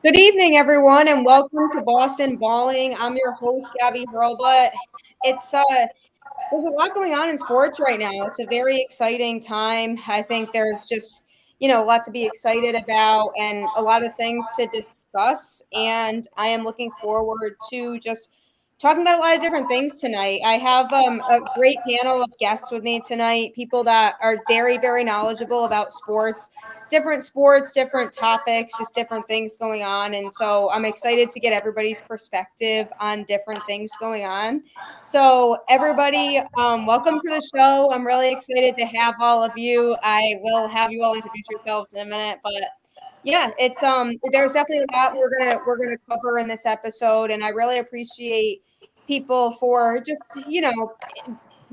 Good evening, everyone, and welcome to Boston Balling. I'm your host, Gabby Hurlbut. It's there's a lot going on in sports right now. It's a very exciting time. I think there's just a lot to be excited about and a lot of things to discuss. And I am looking forward to just talking about a lot of different things tonight. I have a great panel of guests with me tonight, people that are very, very knowledgeable about sports, different topics, just different things going on. And so I'm excited to get everybody's perspective on different things going on. So everybody, welcome to the show. I'm really excited to have all of you. I will have you all introduce yourselves in a minute, but yeah, it's there's definitely a lot we're gonna cover in this episode, and I really appreciate people for just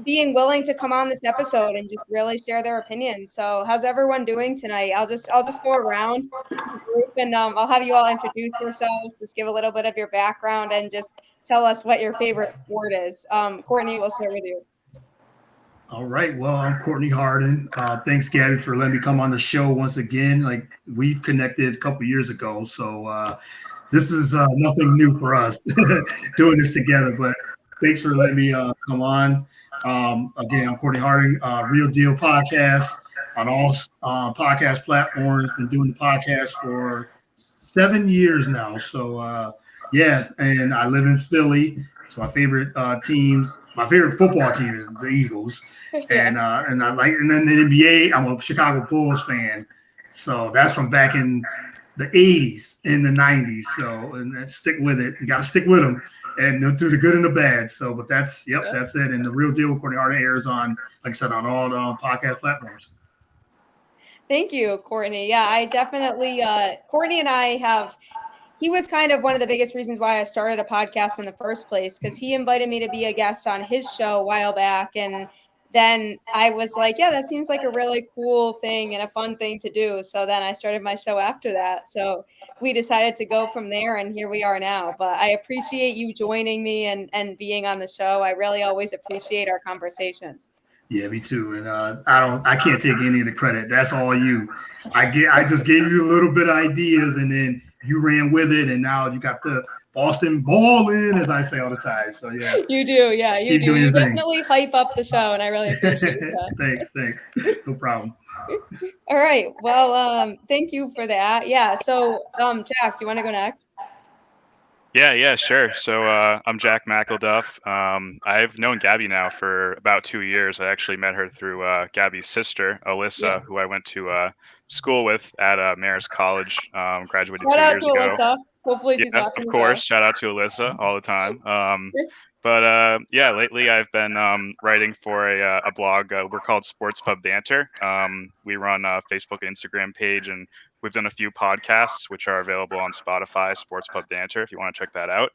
being willing to come on this episode and just really share their opinions. So how's everyone doing tonight? I'll just go around the group and I'll have you all introduce yourselves, just give a little bit of your background and just tell us what your favorite sport is. Courtney, we'll start with you. All right. Well, I'm Courtney Harden. Thanks, Gabby, for letting me come on the show once again. Like we've connected a couple years ago, so this is nothing new for us doing this together. But thanks for letting me come on. Again, I'm Courtney Harden, Real Deal Podcast on all podcast platforms. Been doing the podcast for 7 years now. So yeah, and I live in Philly. So my favorite football team is the Eagles, Yeah. and then the NBA. I'm a Chicago Bulls fan, so that's from back in the '80s, in the '90s. So and stick with it. You got to stick with them, and through the good and the bad. So, but that's it. And the Real Deal with Courtney Harden airs on, like I said, on all the podcast platforms. Thank you, Courtney. Yeah, I definitely Courtney and I have he was kind of one of the biggest reasons why I started a podcast in the first place because he invited me to be a guest on his show a while back. And then I was like, yeah, that seems like a really cool thing and a fun thing to do. So then I started my show after that. So we decided to go from there and here we are now. But I appreciate you joining me and being on the show. I really always appreciate our conversations. Yeah, me too. And I can't take any of the credit. That's all you. I just gave you a little bit of ideas, and then you ran with it, and now you got the Boston balling, as I say all the time. So yes, You do. Yeah, you keep do. doing You your thing. definitely hype up the show and I really appreciate that. Thanks. No problem. All right. Well, thank you for that. Yeah. So, Jack, do you want to go next? Yeah, sure. So I'm Jack Mcelduff. I've known Gabby now for about 2 years. I actually met her through Gabby's sister, Yeah. Alyssa, who I went to school with at Marist College. Graduated Shout two out years to ago. Alyssa. Hopefully, she's Yeah, watching of the show. course. Shout out to Alyssa all the time. But yeah, lately I've been writing for a blog. We're called Sports Pub Banter. We run a Facebook and Instagram page, and we've done a few podcasts, which are available on Spotify, Sports Pub Banter, if you want to check that out.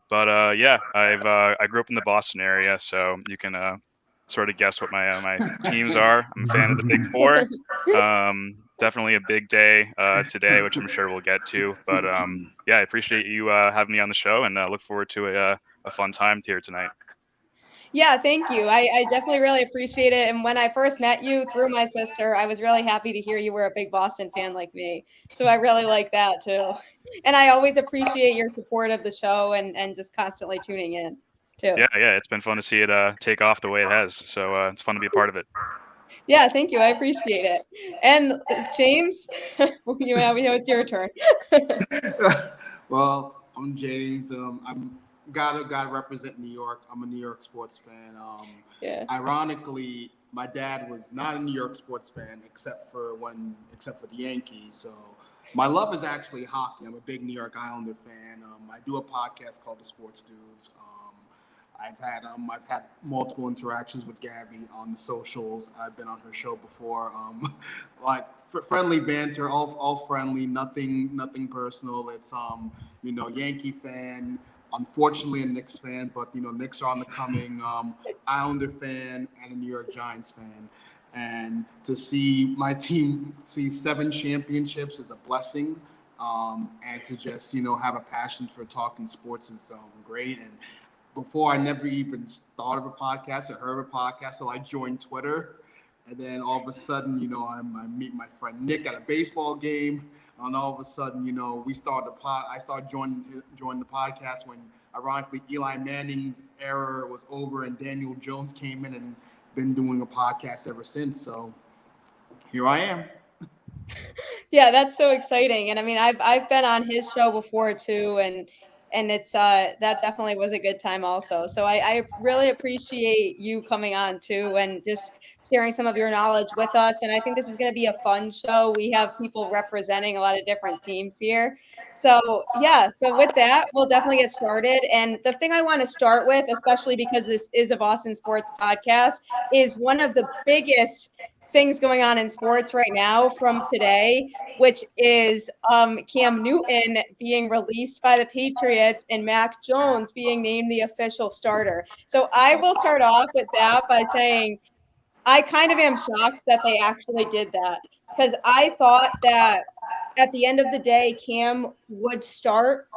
But yeah, I grew up in the Boston area, so you can sort of guess what my teams are. I'm a fan of the Big Four. Definitely a big day today, which I'm sure we'll get to. But yeah, I appreciate you having me on the show, and look forward to a fun time here tonight. Yeah, thank you. I definitely really appreciate it. And when I first met you through my sister, I was really happy to hear you were a big Boston fan like me. So I really like that too. And I always appreciate your support of the show and just constantly tuning in too. Yeah, it's been fun to see it take off the way it has. So it's fun to be a part of it. Yeah, thank you. I appreciate it. And James, it's your turn. Well, I'm James. I'm gotta represent New York. I'm a New York sports fan. Yeah. Ironically, my dad was not a New York sports fan except for the Yankees. So my love is actually hockey. I'm a big New York Islander fan. I do a podcast called The Sports Dudes. I've had multiple interactions with Gabby on the socials. I've been on her show before. Like friendly banter, all friendly, nothing personal. It's Yankee fan. Unfortunately, a Knicks fan, but Knicks are on the coming. Islander fan and a New York Giants fan. And to see my team see 7 championships is a blessing. And to just have a passion for talking sports is great. And before I never even thought of a podcast or heard of a podcast, so I joined Twitter, And then all of a sudden, I meet my friend Nick at a baseball game. And all of a sudden, we started I started joining the podcast when, ironically, Eli Manning's era was over and Daniel Jones came in, and been doing a podcast ever since. So here I am. Yeah, that's so exciting. And I mean, I've been on his show before too, and it's that definitely was a good time also. So I really appreciate you coming on too and just sharing some of your knowledge with us. And I think this is going to be a fun show. We have people representing a lot of different teams here. So yeah, so with that, we'll definitely get started. And the thing I want to start with, especially because this is a Boston sports podcast, is one of the biggest things going on in sports right now from today, which is Cam Newton being released by the Patriots and Mac Jones being named the official starter. So I will start off with that by saying I kind of am shocked that they actually did that, because I thought that at the end of the day, Cam would start,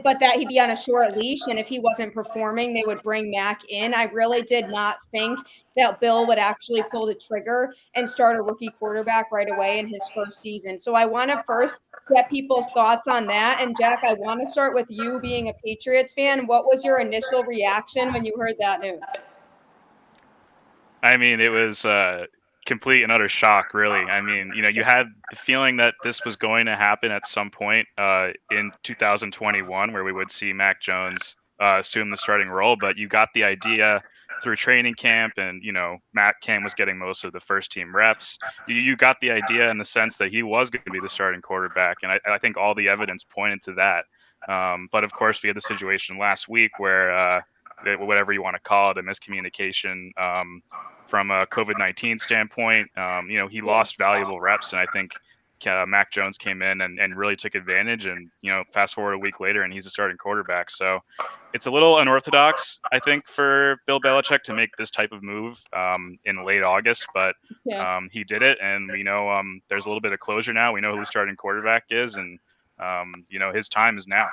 but that he'd be on a short leash, and if he wasn't performing, they would bring Mac in. I really did not think that Bill would actually pull the trigger and start a rookie quarterback right away in his first season. So I want to first get people's thoughts on that. And Jack, I want to start with you being a Patriots fan. What was your initial reaction when you heard that news? I mean, it was complete and utter shock, really. I mean, you had the feeling that this was going to happen at some point in 2021, where we would see Mac Jones assume the starting role, but you got the idea through training camp, and Matt Cam was getting most of the first team reps. You got the idea in the sense that he was going to be the starting quarterback, and I think all the evidence pointed to that. But of course, we had the situation last week where whatever you want to call it, a miscommunication from a COVID-19 standpoint. He lost valuable reps, and I think Mac Jones came in and really took advantage. And fast forward a week later, and he's a starting quarterback. So it's a little unorthodox, I think, for Bill Belichick to make this type of move in late August, but he did it, and we know there's a little bit of closure now. We know who the starting quarterback is, and his time is now.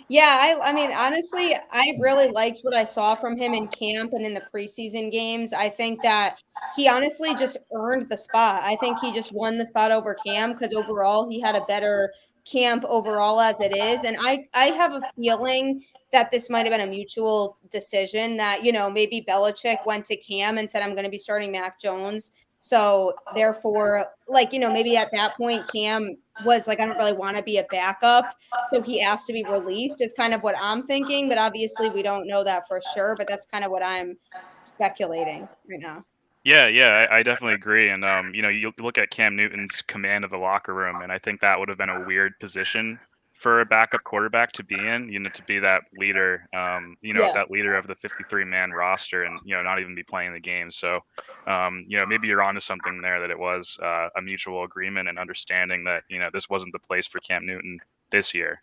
Yeah, I mean, honestly, I really liked what I saw from him in camp and in the preseason games. I think that he honestly just earned the spot. I think he just won the spot over Cam because overall he had a better camp overall as it is. And I have a feeling that this might have been a mutual decision that, maybe Belichick went to Cam and said, I'm going to be starting Mac Jones. So therefore, maybe at that point, Cam was like, I don't really want to be a backup. So he asked to be released is kind of what I'm thinking, but obviously we don't know that for sure, but that's kind of what I'm speculating right now. Yeah, I definitely agree. And you look at Cam Newton's command of the locker room, and I think that would have been a weird position for a backup quarterback to be in. To be that leader, that leader of the 53-man roster, and not even be playing the game. So, maybe you're onto something there, that it was a mutual agreement and understanding that this wasn't the place for Cam Newton this year.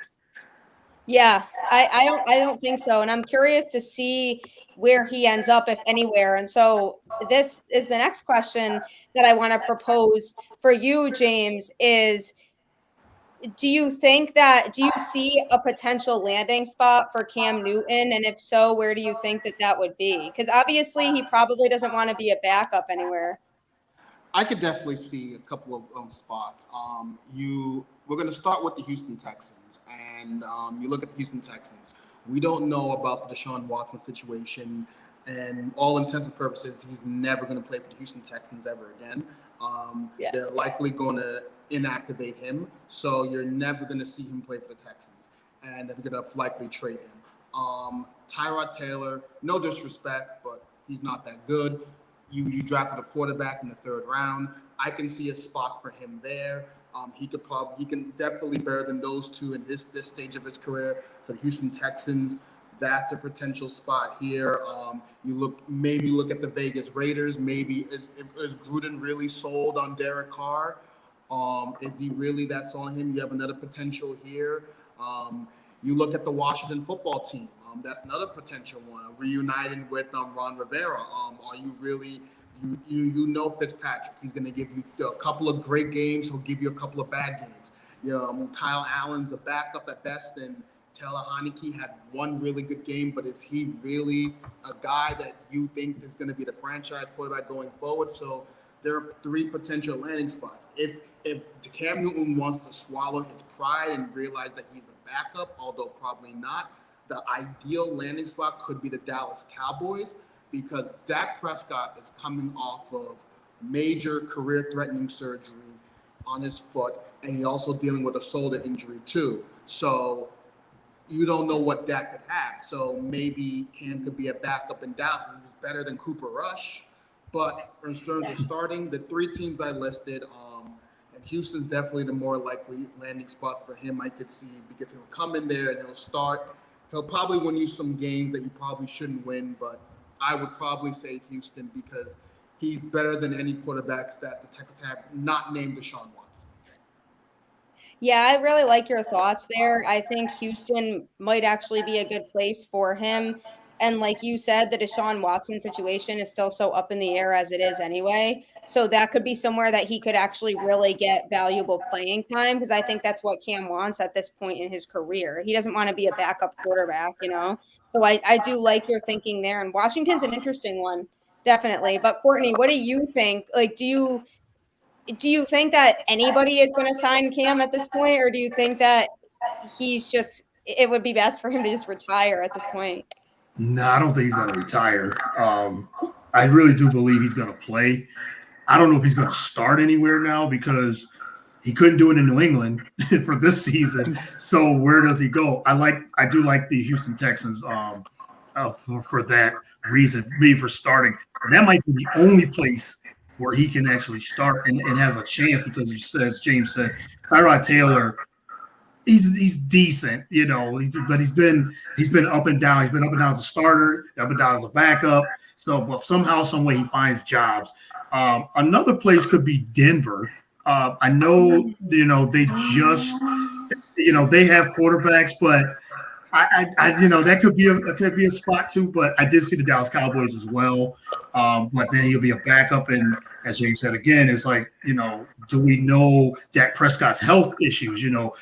Yeah, I don't think so. And I'm curious to see where he ends up, if anywhere. And so this is the next question that I want to propose for you, James, is do you see a potential landing spot for Cam Newton? And if so, where do you think that would be? Because obviously he probably doesn't want to be a backup anywhere. I could definitely see a couple of spots. We're going to start with the Houston Texans, and you look at the Houston Texans. We don't know about the Desean Watson situation, and all intents and purposes, he's never going to play for the Houston Texans ever again. They're likely going to inactivate him, so you're never going to see him play for the Texans, and they're going to likely trade him. Tyrod Taylor, no disrespect, but he's not that good. You drafted a quarterback in the third round. I can see a spot for him there. He can definitely better than those two in this stage of his career. So the Houston Texans, that's a potential spot here. You look at the Vegas Raiders. Maybe is Gruden really sold on Derek Carr? Is he really that sold on him? You have another potential here. You look at the Washington football team. That's another potential one. Reuniting with Ron Rivera. Are you really? Fitzpatrick. He's going to give you a couple of great games. He'll give you a couple of bad games. Kyle Allen's a backup at best, and Taylor Heineke had one really good game, but is he really a guy that you think is going to be the franchise quarterback going forward? So there are 3 potential landing spots. If Cam Newton wants to swallow his pride and realize that he's a backup, although probably not, the ideal landing spot could be the Dallas Cowboys, because Dak Prescott is coming off of major career-threatening surgery on his foot, and he's also dealing with a shoulder injury too. So you don't know what Dak could have. So maybe Cam could be a backup in Dallas. He's better than Cooper Rush. But in terms of starting, the 3 teams I listed, and Houston's definitely the more likely landing spot for him, I could see, because he'll come in there and he'll start. He'll probably win you some games that you probably shouldn't win, but I would probably say Houston, because he's better than any quarterbacks that the Texans have, not named Desean Watson. Yeah, I really like your thoughts there. I think Houston might actually be a good place for him. And like you said, the Deshaun Watson situation is still so up in the air as it is anyway. So that could be somewhere that he could actually really get valuable playing time, because I think that's what Cam wants at this point in his career. He doesn't want to be a backup quarterback, you know? So I do like your thinking there. And Washington's an interesting one, definitely. But Courtney, what do you think? Like, do you think that anybody is going to sign Cam at this point, or do you think that it would be best for him to just retire at this point? No, I don't think he's going to retire. I really do believe he's going to play. I don't know if he's going to start anywhere now, because he couldn't do it in New England for this season. So where does he go? I do like the Houston Texans for that reason, maybe for starting. And that might be the only place where he can actually start and have a chance, because he says, James said, Tyrod Taylor, he's decent, you know, but he's been up and down. He's been up and down as a starter, up and down as a backup. So, but somehow, some way, he finds jobs. Another place could be Denver. I know, you know, they just, you know, they have quarterbacks, but I you know, that could be a spot too. But I did see the Dallas Cowboys as well. But then he'll be a backup, and as James said again, it's like, you know, do we know Dak Prescott's health issues? You know,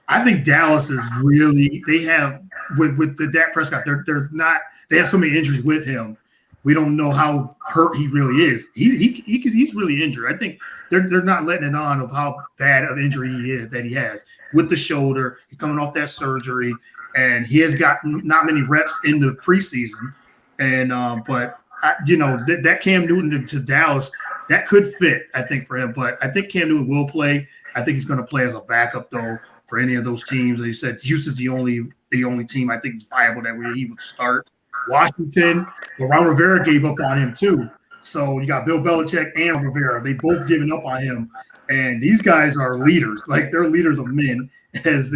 I think Dallas is really, they have with the Dak Prescott, they're not, they have so many injuries with him. We don't know how hurt he really is. He's really injured. I think they're not letting it on of how bad of injury he is that he has with the shoulder. He's coming off that surgery, and he has got not many reps in the preseason. And but you know, that Cam Newton to Dallas, that could fit, I think, for him. But I think Cam Newton will play. I think he's going to play as a backup though for any of those teams. As you said, Houston's the only team I think is viable that way he would start. Washington, Ron Rivera gave up on him too. So you got Bill Belichick and Rivera. They both given up on him. And these guys are leaders. Like, they're leaders of men, as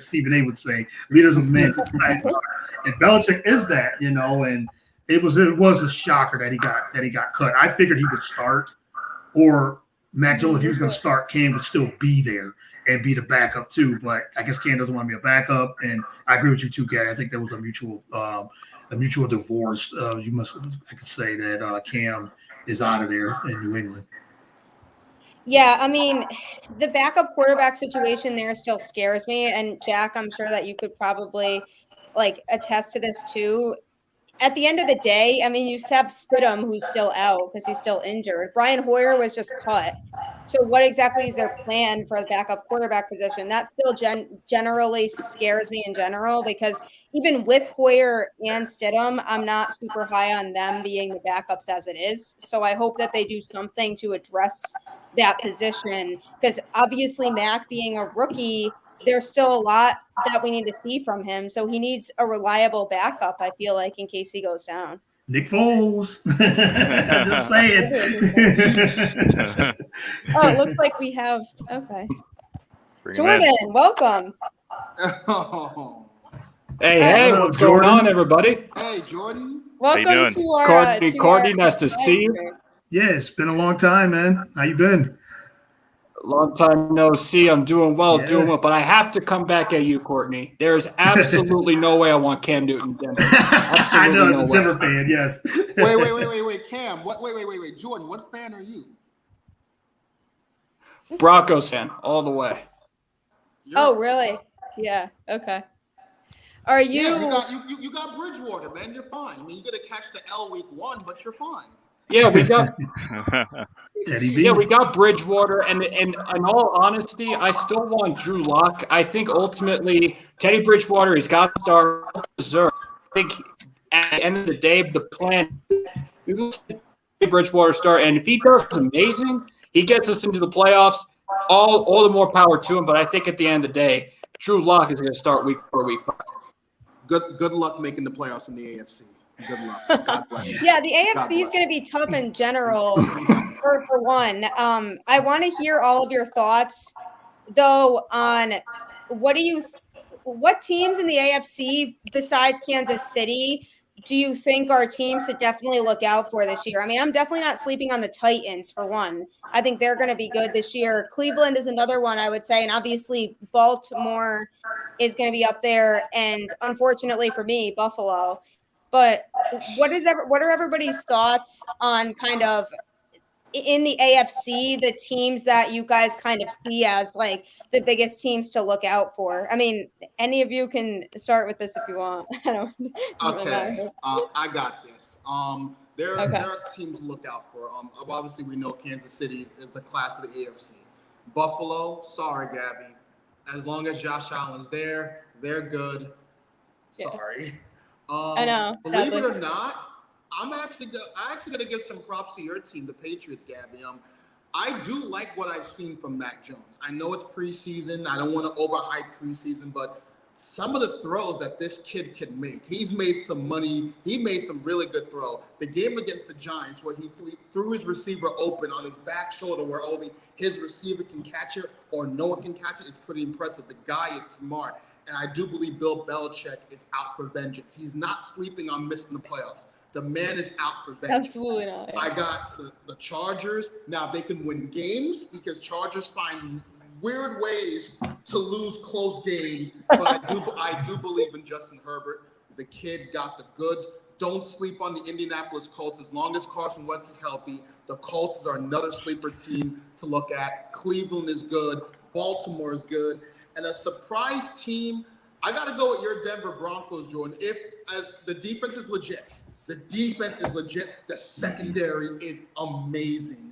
Stephen A would say, leaders of men. And Belichick is that, you know, and it was a shocker that he got cut. I figured he would start, or Matt Jones, if he was going to start, Cam would still be there and be the backup too. But I guess Cam doesn't want to be a backup. And I agree with you too, Gary. I think there was a mutual divorce. I could say that Cam is out of there in New England. Yeah, I mean, the backup quarterback situation there still scares me. And Jack, I'm sure that you could probably attest to this too. At the end of the day, I mean, you have Stidham, who's still out because he's still injured. Brian Hoyer was just cut. So what exactly is their plan for the backup quarterback position? That still generally scares me in general, because even with Hoyer and Stidham, I'm not super high on them being the backups as it is. So I hope that they do something to address that position, because obviously Mac being a rookie, there's still a lot that we need to see from him. So he needs a reliable backup, I feel like, in case he goes down. Nick Foles. Just saying. Oh, it looks like we have. Okay. Jordan, welcome. Oh. Hey, what's going on, everybody? Hey, Jordan. Welcome to our Courtney, nice to see you. Yeah, it's been a long time, man. How you been? Long time no see. I'm doing well, but I have to come back at you, Courtney. There's absolutely no way I want Cam Newton. I know, it's a Denver fan, yes. Wait, Cam. Wait, Jordan, what fan are you? Broncos fan, all the way. Oh, really? Yeah, okay. Are you? Yeah, you got Bridgewater, man. You're fine. I mean, you got to catch the L week 1, but you're fine. Yeah, we got Teddy B. Yeah, we got Bridgewater, and in all honesty, I still want Drew Lock. I think ultimately Teddy Bridgewater has got to start deserve. I think at the end of the day, the plan we will see Teddy Bridgewater start, and if he does amazing, he gets us into the playoffs. All the more power to him. But I think at the end of the day, Drew Lock is going to start week 4, week 5. Good luck making the playoffs in the AFC. Good luck. God bless you. Yeah, the AFC is going to be tough in general. For one, I want to hear all of your thoughts, though, on what teams in the AFC besides Kansas City do you think are teams to definitely look out for this year? I mean, I'm definitely not sleeping on the Titans, for one. I think they're going to be good this year. Cleveland is another one, I would say, and obviously Baltimore is going to be up there, and unfortunately for me, Buffalo. But what are everybody's thoughts on kind of in the AFC, the teams that you guys kind of see as like the biggest teams to look out for? I mean, any of you can start with this if you want. Okay, I got this. There are teams to look out for. Obviously, we know Kansas City is the class of the AFC. Buffalo, sorry, Gabby. As long as Josh Allen's there, they're good. Sorry. I know. Believe it or not, I'm actually gonna give some props to your team, the Patriots, Gabby. I do like what I've seen from Mac Jones. I know it's preseason. I don't want to overhype preseason, but some of the throws that this kid can make, he's made some money. He made some really good throw. The game against the Giants, where he threw his receiver open on his back shoulder, where only his receiver can catch it or no one can catch it, is pretty impressive. The guy is smart. And I do believe Bill Belichick is out for vengeance. He's not sleeping on missing the playoffs. The man is out for vengeance. Absolutely not. Yeah. I got the Chargers. Now, they can win games because Chargers find weird ways to lose close games. But I do believe in Justin Herbert. The kid got the goods. Don't sleep on the Indianapolis Colts. As long as Carson Wentz is healthy, the Colts are another sleeper team to look at. Cleveland is good. Baltimore is good. And a surprise team, I got to go with your Denver Broncos, Jordan. As the defense is legit. The defense is legit. The secondary is amazing.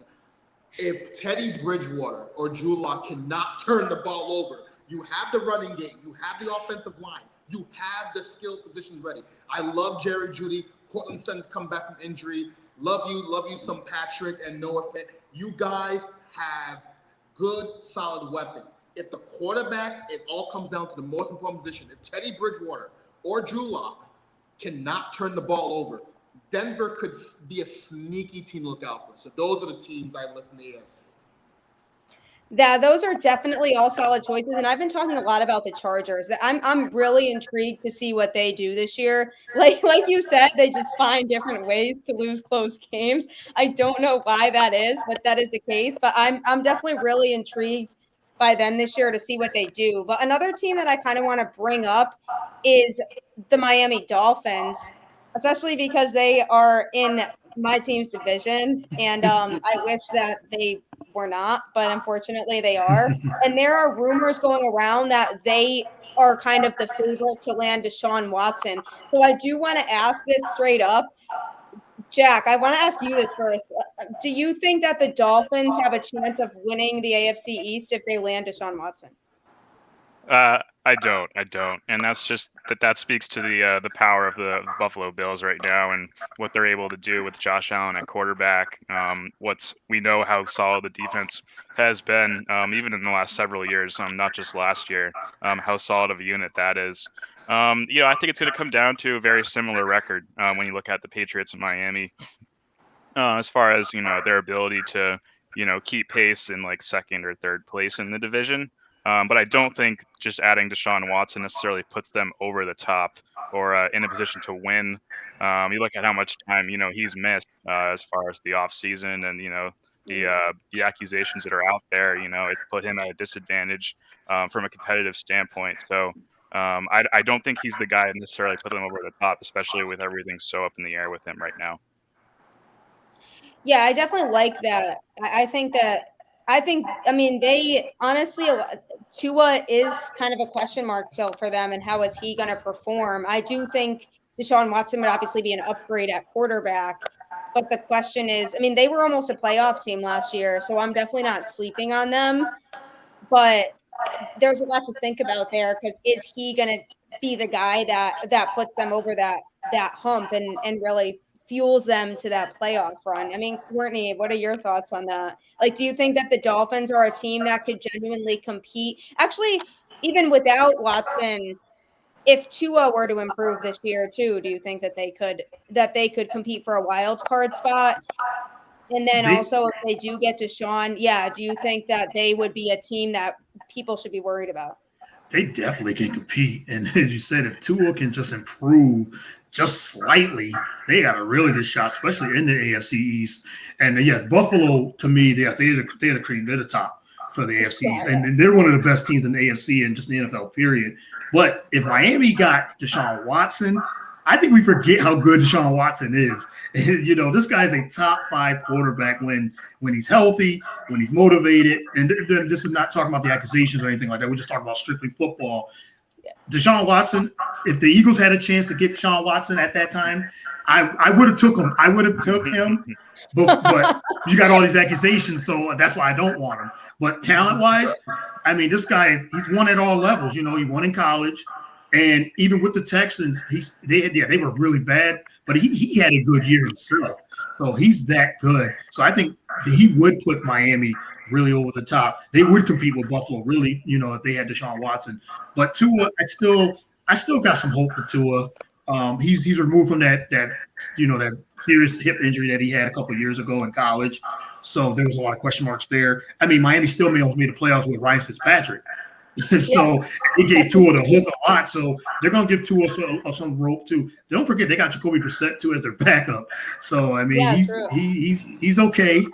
If Teddy Bridgewater or Drew Lock cannot turn the ball over, you have the running game. You have the offensive line. You have the skill positions ready. I love Jerry Jeudy. Cortland Sutton's come back from injury. Love you some Patrick and Noah Fant. You guys have good, solid weapons. If the quarterback, it all comes down to the most important position. If Teddy Bridgewater or Drew Lock cannot turn the ball over, Denver could be a sneaky team to look out for. So those are the teams I list in the AFC. Yeah, those are definitely all solid choices, and I've been talking a lot about the Chargers. I'm really intrigued to see what they do this year. Like you said, they just find different ways to lose close games. I don't know why that is, but that is the case. But I'm definitely really intrigued by them this year to see what they do. But another team that I kind of want to bring up is the Miami Dolphins, especially because they are in my team's division, and I wish that they were not, but unfortunately they are. And there are rumors going around that they are kind of the favorite to land Desean Watson. So I do want to ask this straight up. Jack, I want to ask you this first. Do you think that the Dolphins have a chance of winning the AFC East if they land Desean Watson? I don't, and that's just that speaks to the power of the Buffalo Bills right now and what they're able to do with Josh Allen at quarterback. We know how solid the defense has been, even in the last several years, not just last year. How solid of a unit that is. I think it's going to come down to a very similar record when you look at the Patriots in Miami, as far as their ability to keep pace in like second or third place in the division. But I don't think just adding Deshaun Watson necessarily puts them over the top or in a position to win. You look at how much time he's missed as far as the offseason and the accusations that are out there. It's put him at a disadvantage from a competitive standpoint. So I don't think he's the guy to necessarily put them over the top, especially with everything so up in the air with him right now. Yeah, I definitely like that. I think that I think, I mean, they honestly, Tua is kind of a question mark still for them, and how is he going to perform? I do think Deshaun Watson would obviously be an upgrade at quarterback, but the question is, I mean, they were almost a playoff team last year, so I'm definitely not sleeping on them, but there's a lot to think about there, because is he going to be the guy that puts them over that hump and really fuels them to that playoff run? I mean, Courtney, what are your thoughts on that? Like, do you think that the Dolphins are a team that could genuinely compete? Actually, even without Watson, if Tua were to improve this year too, do you think that they could compete for a wild card spot? And then also, if they do get Deshaun, do you think that they would be a team that people should be worried about? They definitely can compete. And as you said, if Tua can just improve just slightly, they got a really good shot, especially in the AFC East. And Buffalo, to me, they're the cream. They're the top for the AFC East. And they're one of the best teams in the AFC and just the NFL, period. But if Miami got Deshaun Watson, I think we forget how good Desean Watson is. This guy's a top 5 quarterback when he's healthy, when he's motivated. And this is not talking about the accusations or anything like that. We're just talking about strictly football. Deshaun Watson, if the Eagles had a chance to get Deshaun Watson at that time, I would have took him. But you got all these accusations, so that's why I don't want him. But talent-wise, I mean, this guy, he's won at all levels. He won in college. And even with the Texans, they were really bad, but he had a good year himself. So he's that good. So I think he would put Miami really over the top. They would compete with Buffalo, really, if they had Deshaun Watson. But Tua, I still got some hope for Tua. He's removed from that serious hip injury that he had a couple of years ago in college. So there was a lot of question marks there. I mean, Miami still made the playoffs with Ryan Fitzpatrick. So he gave Tua the hook a lot. So they're going to give Tua some rope too. Don't forget they got Jacoby Brissett too as their backup. So I mean he's okay,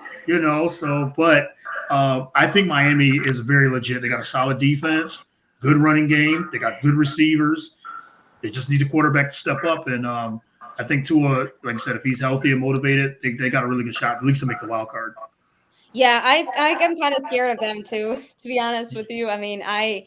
So but I think Miami is very legit. They got a solid defense, good running game. They got good receivers. They just need a quarterback to step up. And I think Tua, like I said, if he's healthy and motivated, they got a really good shot at least to make the wild card. Yeah, I'm kind of scared of them too, to be honest with you. I mean, the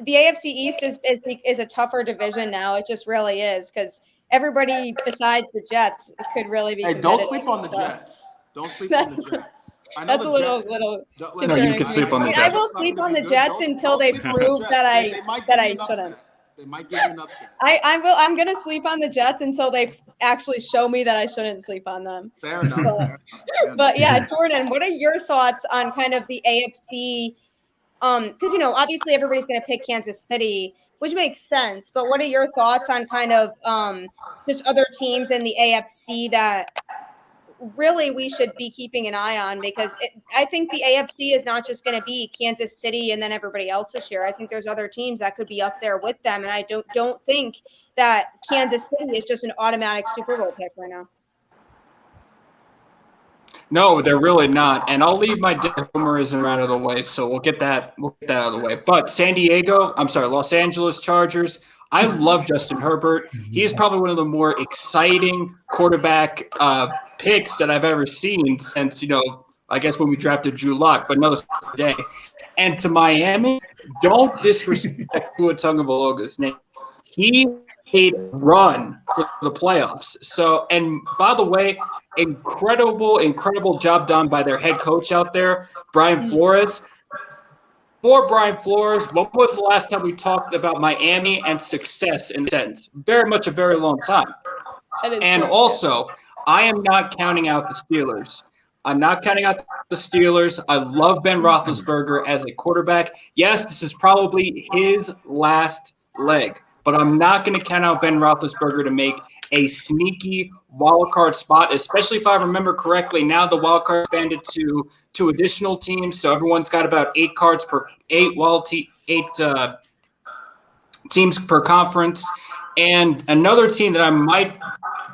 AFC East is a tougher division now. It just really is, because everybody besides the Jets could really be. Hey, don't sleep on the Jets. Don't sleep on the Jets. I know that's a little. No, you can sleep on the Jets. I will sleep on the Jets until they prove that I shouldn't. They might give you an upset. I'm going to sleep on the Jets until they actually show me that I shouldn't sleep on them. Fair enough. But yeah, Jordan, what are your thoughts on kind of the AFC? Because, obviously everybody's going to pick Kansas City, which makes sense. But what are your thoughts on kind of just other teams in the AFC that really we should be keeping an eye on? Because I think the AFC is not just going to be Kansas City and then everybody else this year. I think there's other teams that could be up there with them. And I don't think that Kansas City is just an automatic Super Bowl pick right now. No, they're really not. And I'll leave my homerism out of the way, so we'll get that out of the way. But Los Angeles Chargers, I love Justin Herbert. He is probably one of the more exciting quarterback picks that I've ever seen since, I guess when we drafted Drew Lock, but another day. And to Miami, don't disrespect Tua Tagovailoa's name. He made a run for the playoffs. So, and by the way, incredible job done by their head coach out there, Brian Flores. For Brian Flores, when was the last time we talked about Miami and success in a sentence? Very much a very long time. And also, I am not counting out the Steelers. I'm not counting out the Steelers. I love Ben Roethlisberger as a quarterback. Yes, this is probably his last leg, but I'm not going to count out Ben Roethlisberger to make a sneaky wild card spot, especially if I remember correctly. Now the wild card expanded to 2 additional teams, so everyone's got about 8 teams per conference. And another team that I might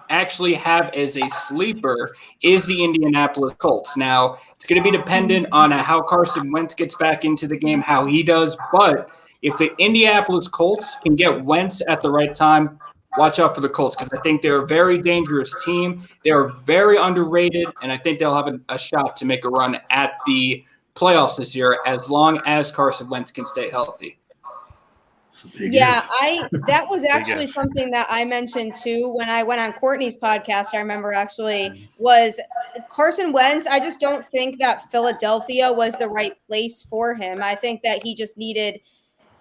actually have as a sleeper is the Indianapolis Colts. Now, it's going to be dependent on how Carson Wentz gets back into the game, how he does. But if the Indianapolis Colts can get Wentz at the right time, watch out for the Colts, because I think they're a very dangerous team. They're very underrated, and I think they'll have a shot to make a run at the playoffs this year as long as Carson Wentz can stay healthy. Yeah, that was actually something that I mentioned too when I went on Courtney's podcast. I remember actually was Carson Wentz. I just don't think that Philadelphia was the right place for him. I think that he just needed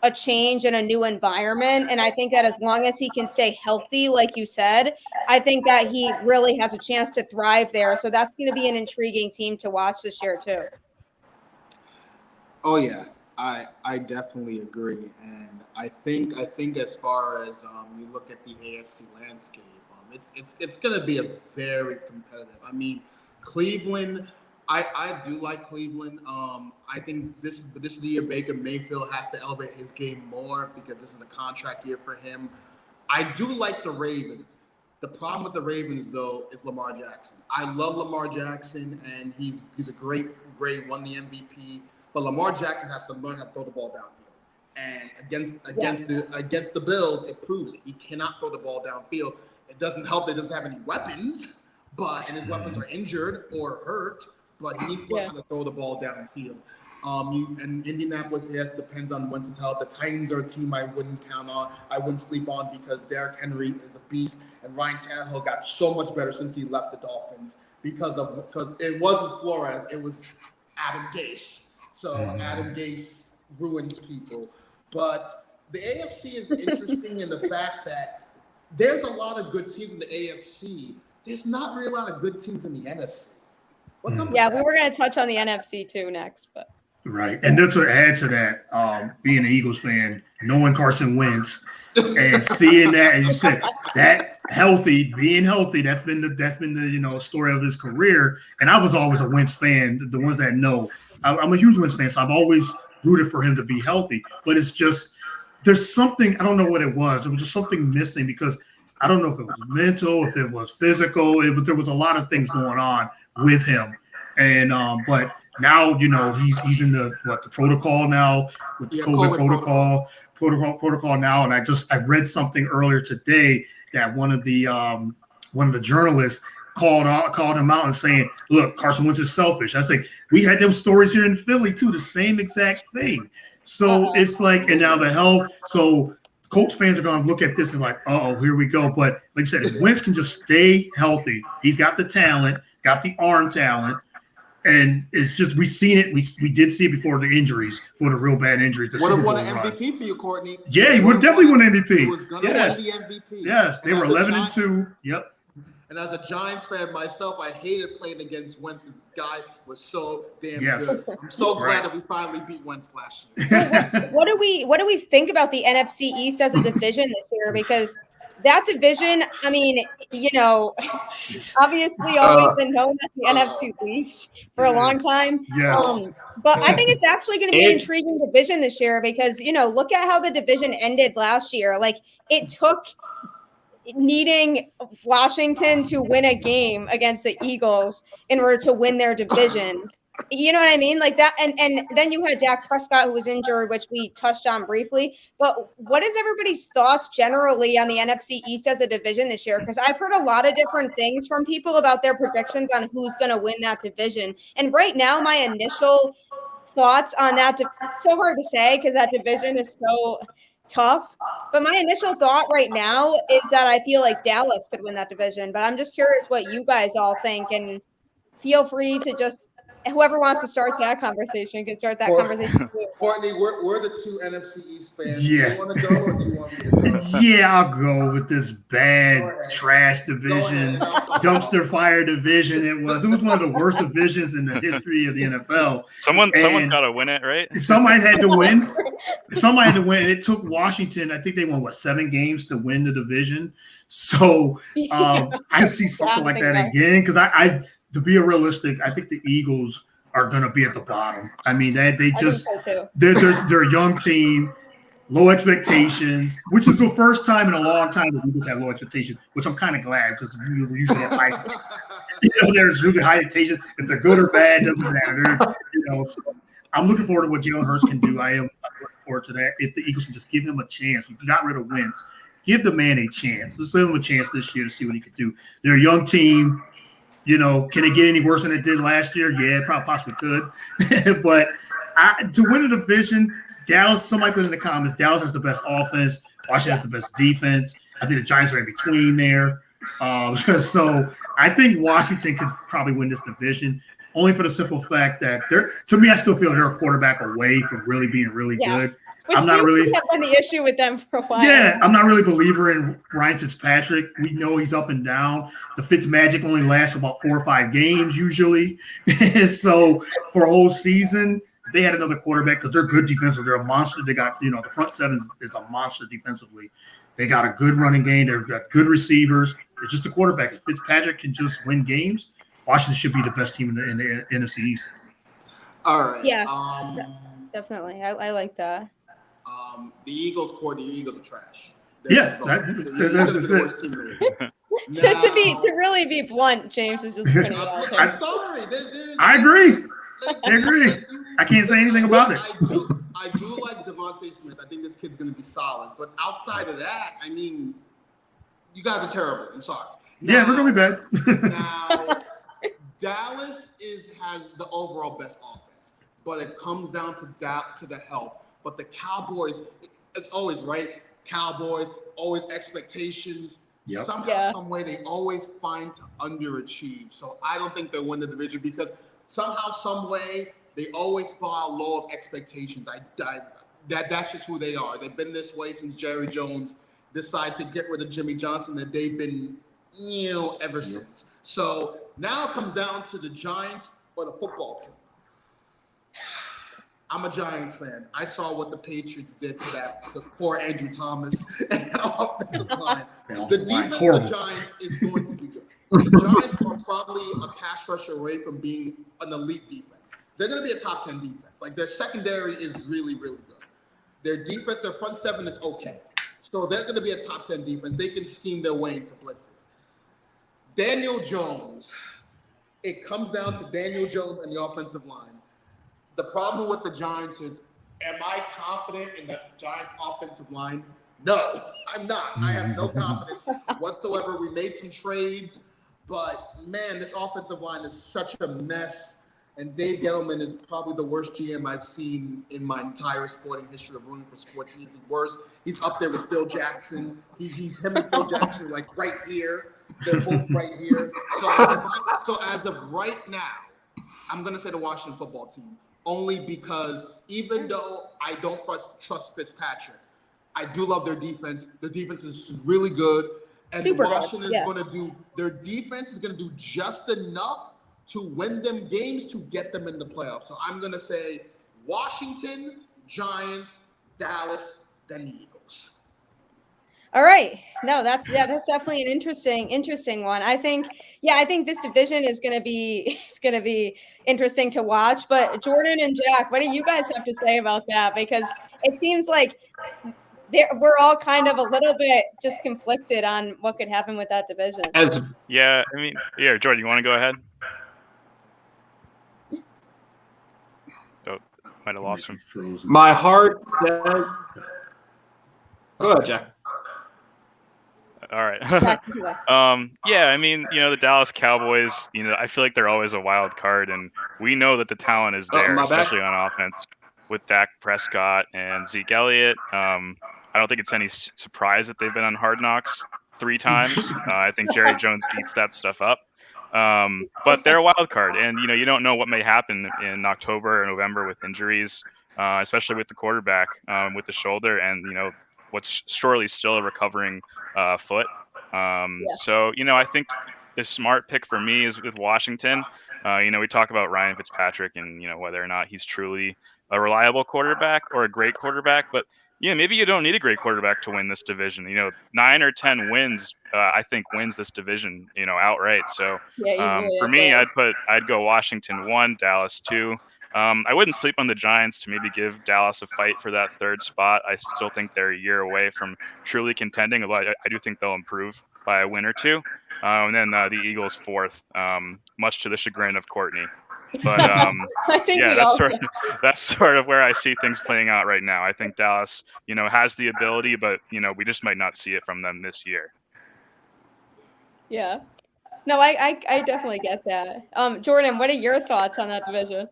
a change and a new environment. And I think that as long as he can stay healthy, like you said, I think that he really has a chance to thrive there. So that's going to be an intriguing team to watch this year too. Oh yeah, I definitely agree, and I think as far as you look at the AFC landscape, it's going to be a very competitive. I mean, Cleveland. I do like Cleveland. I think this is the year Baker Mayfield has to elevate his game more because this is a contract year for him. I do like the Ravens. The problem with the Ravens, though, is Lamar Jackson. I love Lamar Jackson, and he's a great, won the MVP. But Lamar Jackson has to learn how to throw the ball downfield. And against the Bills, it proves it. He cannot throw the ball downfield. It doesn't help that he doesn't have any weapons, and his weapons are injured or hurt. But he needs to learn how to throw the ball downfield. And Indianapolis, yes, depends on Wentz's health. The Titans are a team I wouldn't count on. I wouldn't sleep on because Derrick Henry is a beast, and Ryan Tannehill got so much better since he left the Dolphins because it wasn't Flores, it was Adam Gase. So Adam Gase ruins people. But the AFC is interesting in the fact that there's a lot of good teams in the AFC. There's not really a lot of good teams in the NFC. What's up? Yeah, we were going to touch on the NFC too next, but right. And just to add to that, being an Eagles fan, knowing Carson Wentz and seeing that, and you said that being healthy, that's been the story of his career. And I was always a Wentz fan. The ones that know, I'm a huge Wentz fan, so I've always rooted for him to be healthy. But it's just there's something, I don't know what it was. It was just something missing because I don't know if it was mental, if it was physical. There was a lot of ththings going on with him, and but now he's in the protocol now with the COVID protocol now. And I read something earlier today that one of the journalists called him out and saying, "Look, Carson Wentz is selfish." I say we had them stories here in Philly too, the same exact thing. So it's like, and now the health. So Colts fans are going to look at this and like, oh, here we go. But like I said, if Wentz can just stay healthy, he's got the talent, got the arm talent, and it's just we've seen it. We did see it before the injuries, for the real bad injuries. Would have won an MVP for you, Courtney. Yeah, he would have definitely won MVP. He was going to win the MVP. Yes, they were 11-2. Yep. And as a Giants fan myself, I hated playing against Wentz because this guy was so damn good. I'm so glad that we finally beat Wentz last year. What do we think about the NFC East as a division this year? Because that division, I mean, obviously always been known as the NFC East for a long time. Yeah. But I think it's actually going to be an intriguing division this year because, look at how the division ended last year. Like, it took needing Washington to win a game against the Eagles in order to win their division. You know what I mean? Like that. And then you had Dak Prescott, who was injured, which we touched on briefly. But what is everybody's thoughts generally on the NFC East as a division this year? Because I've heard a lot of different things from people about their predictions on who's going to win that division. And right now, my initial thoughts on that, it's so hard to say because that division is so tough. But my initial thought right now is that I feel like Dallas could win that division. But I'm just curious what you guys all think. And feel free to just, whoever wants to start that conversation can start that conversation too. Courtney, we're the two NFC East fans. Yeah. Do you want to go or do you want me to go? Yeah, I'll go with this bad trash division, dumpster fire division. It was one of the worst divisions in the history of the NFL. Someone got to win it, right? Somebody had to win. Somebody had to win. It took Washington, I think they won, 7 games to win the division. So I see something like that again because I to be realistic, I think the Eagles are going to be at the bottom. I mean, they're a young team, low expectations, which is the first time in a long time that Eagles have low expectations, which I'm kind of glad because we usually have high. There's really high expectations. If they're good or bad, doesn't matter. So I'm looking forward to what Jalen Hurts can do. I'm looking forward to that. If the Eagles can just give him a chance, we got rid of Wentz. Give the man a chance. Let's give him a chance this year to see what he could do. They're a young team. Can it get any worse than it did last year? Yeah, it probably possibly could. But to win the division, Dallas, somebody put in the comments, Dallas has the best offense. Washington has the best defense. I think the Giants are in between there. So I think Washington could probably win this division, only for the simple fact that to me, I still feel they're a quarterback away from really being really good. Which I'm not seems really to have been the issue with them for a while. Yeah, I'm not really a believer in Ryan Fitzpatrick. We know he's up and down. The Fitz magic only lasts for about 4 or 5 games usually. So for a whole season, they had another quarterback because they're good defensively. They're a monster. They got, the front seven is a monster defensively. They got a good running game. They've got good receivers. It's just a quarterback. If Fitzpatrick can just win games, Washington should be the best team in the NFC East. All right. Yeah, definitely. I like that. The Eagles are trash. That's the worst team in the league. To really be blunt, James is just putting it out there. I'm sorry. I agree. I can't say anything about it. I do like Devontae Smith. I think this kid's going to be solid. But outside of that, I mean, you guys are terrible. I'm sorry. We're going to be bad. Now, Dallas has the overall best offense, but it comes down to the help. But the Cowboys, it's always right. Cowboys, always expectations. Yep. Somehow, some way, they always find to underachieve. So I don't think they'll win the division because somehow, some way, they always fall low of expectations. That's just who they are. They've been this way since Jerry Jones decided to get rid of Jimmy Johnson, and they've been, ever since. So now it comes down to the Giants or the football team. I'm a Giants fan. I saw what the Patriots did to poor Andrew Thomas and that offensive line. The defense of the Giants is going to be good. The Giants are probably a pass rush away from being an elite defense. They're going to be a top 10 defense. Like, their secondary is really, really good. Their defense, their front seven is okay. So they're going to be a top 10 defense. They can scheme their way into blitzes. Daniel Jones. It comes down to Daniel Jones and the offensive line. The problem with the Giants is, am I confident in the Giants' offensive line? No, I'm not. I have no confidence whatsoever. We made some trades, but, man, this offensive line is such a mess. And Dave Gettleman is probably the worst GM I've seen in my entire sporting history of rooting for sports. He's the worst. He's up there with Phil Jackson. He's him and Phil Jackson like right here. They're both right here. So as of right now, I'm going to say the Washington football team. Only because even though I don't trust Fitzpatrick, I do love their defense. Their defense is really good. And Washington is going to do – their defense is going to do just enough to win them games to get them in the playoffs. So I'm going to say Washington, Giants, Dallas, then the Eagles. All right. No, that's definitely an interesting one. I think this division is going to be interesting to watch. But Jordan and Jack, what do you guys have to say about that? Because it seems like we're all kind of a little bit just conflicted on what could happen with that division. Jordan, you want to go ahead? Oh, might have lost him. My heart said. Go ahead, Jack. All right. The Dallas Cowboys, I feel like they're always a wild card, and we know that the talent is there, especially on offense with Dak Prescott and Zeke Elliott. I don't think it's any surprise that they've been on Hard Knocks 3 times. I think Jerry Jones eats that stuff up. But they're a wild card, and you don't know what may happen in October or November with injuries, especially with the quarterback with the shoulder, and what's surely still a recovering foot. So I think the smart pick for me is with Washington. We talk about Ryan Fitzpatrick and whether or not he's truly a reliable quarterback or a great quarterback, but maybe you don't need a great quarterback to win this division. 9 or 10 wins, I think wins this division, outright. So for me, I'd go Washington 1, Dallas 2. I wouldn't sleep on the Giants to maybe give Dallas a fight for that 3rd spot. I still think they're a year away from truly contending. I do think they'll improve by a win or 2. And then the Eagles 4th, much to the chagrin of Courtney. But that's sort of where I see things playing out right now. I think Dallas, has the ability, but we just might not see it from them this year. Yeah. No, I definitely get that. Jordan, what are your thoughts on that division?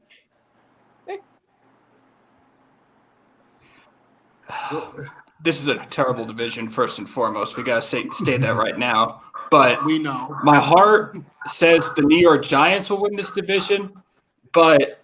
This is a terrible division, first and foremost. We got to state that right now. But We know. my heart says the New York Giants will win this division, but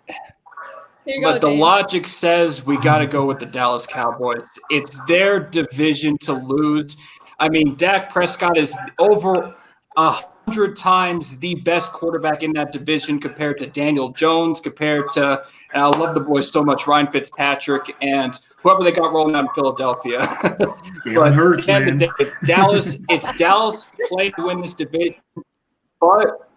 the logic says we got to go with the Dallas Cowboys. It's their division to lose. I mean, Dak Prescott is over 100 times the best quarterback in that division compared to Daniel Jones, compared to, and I love the boys so much, Ryan Fitzpatrick and whoever they got rolling out in Philadelphia. But Hurts, at the end of the day, Dallas, it's Dallas play to win this division. But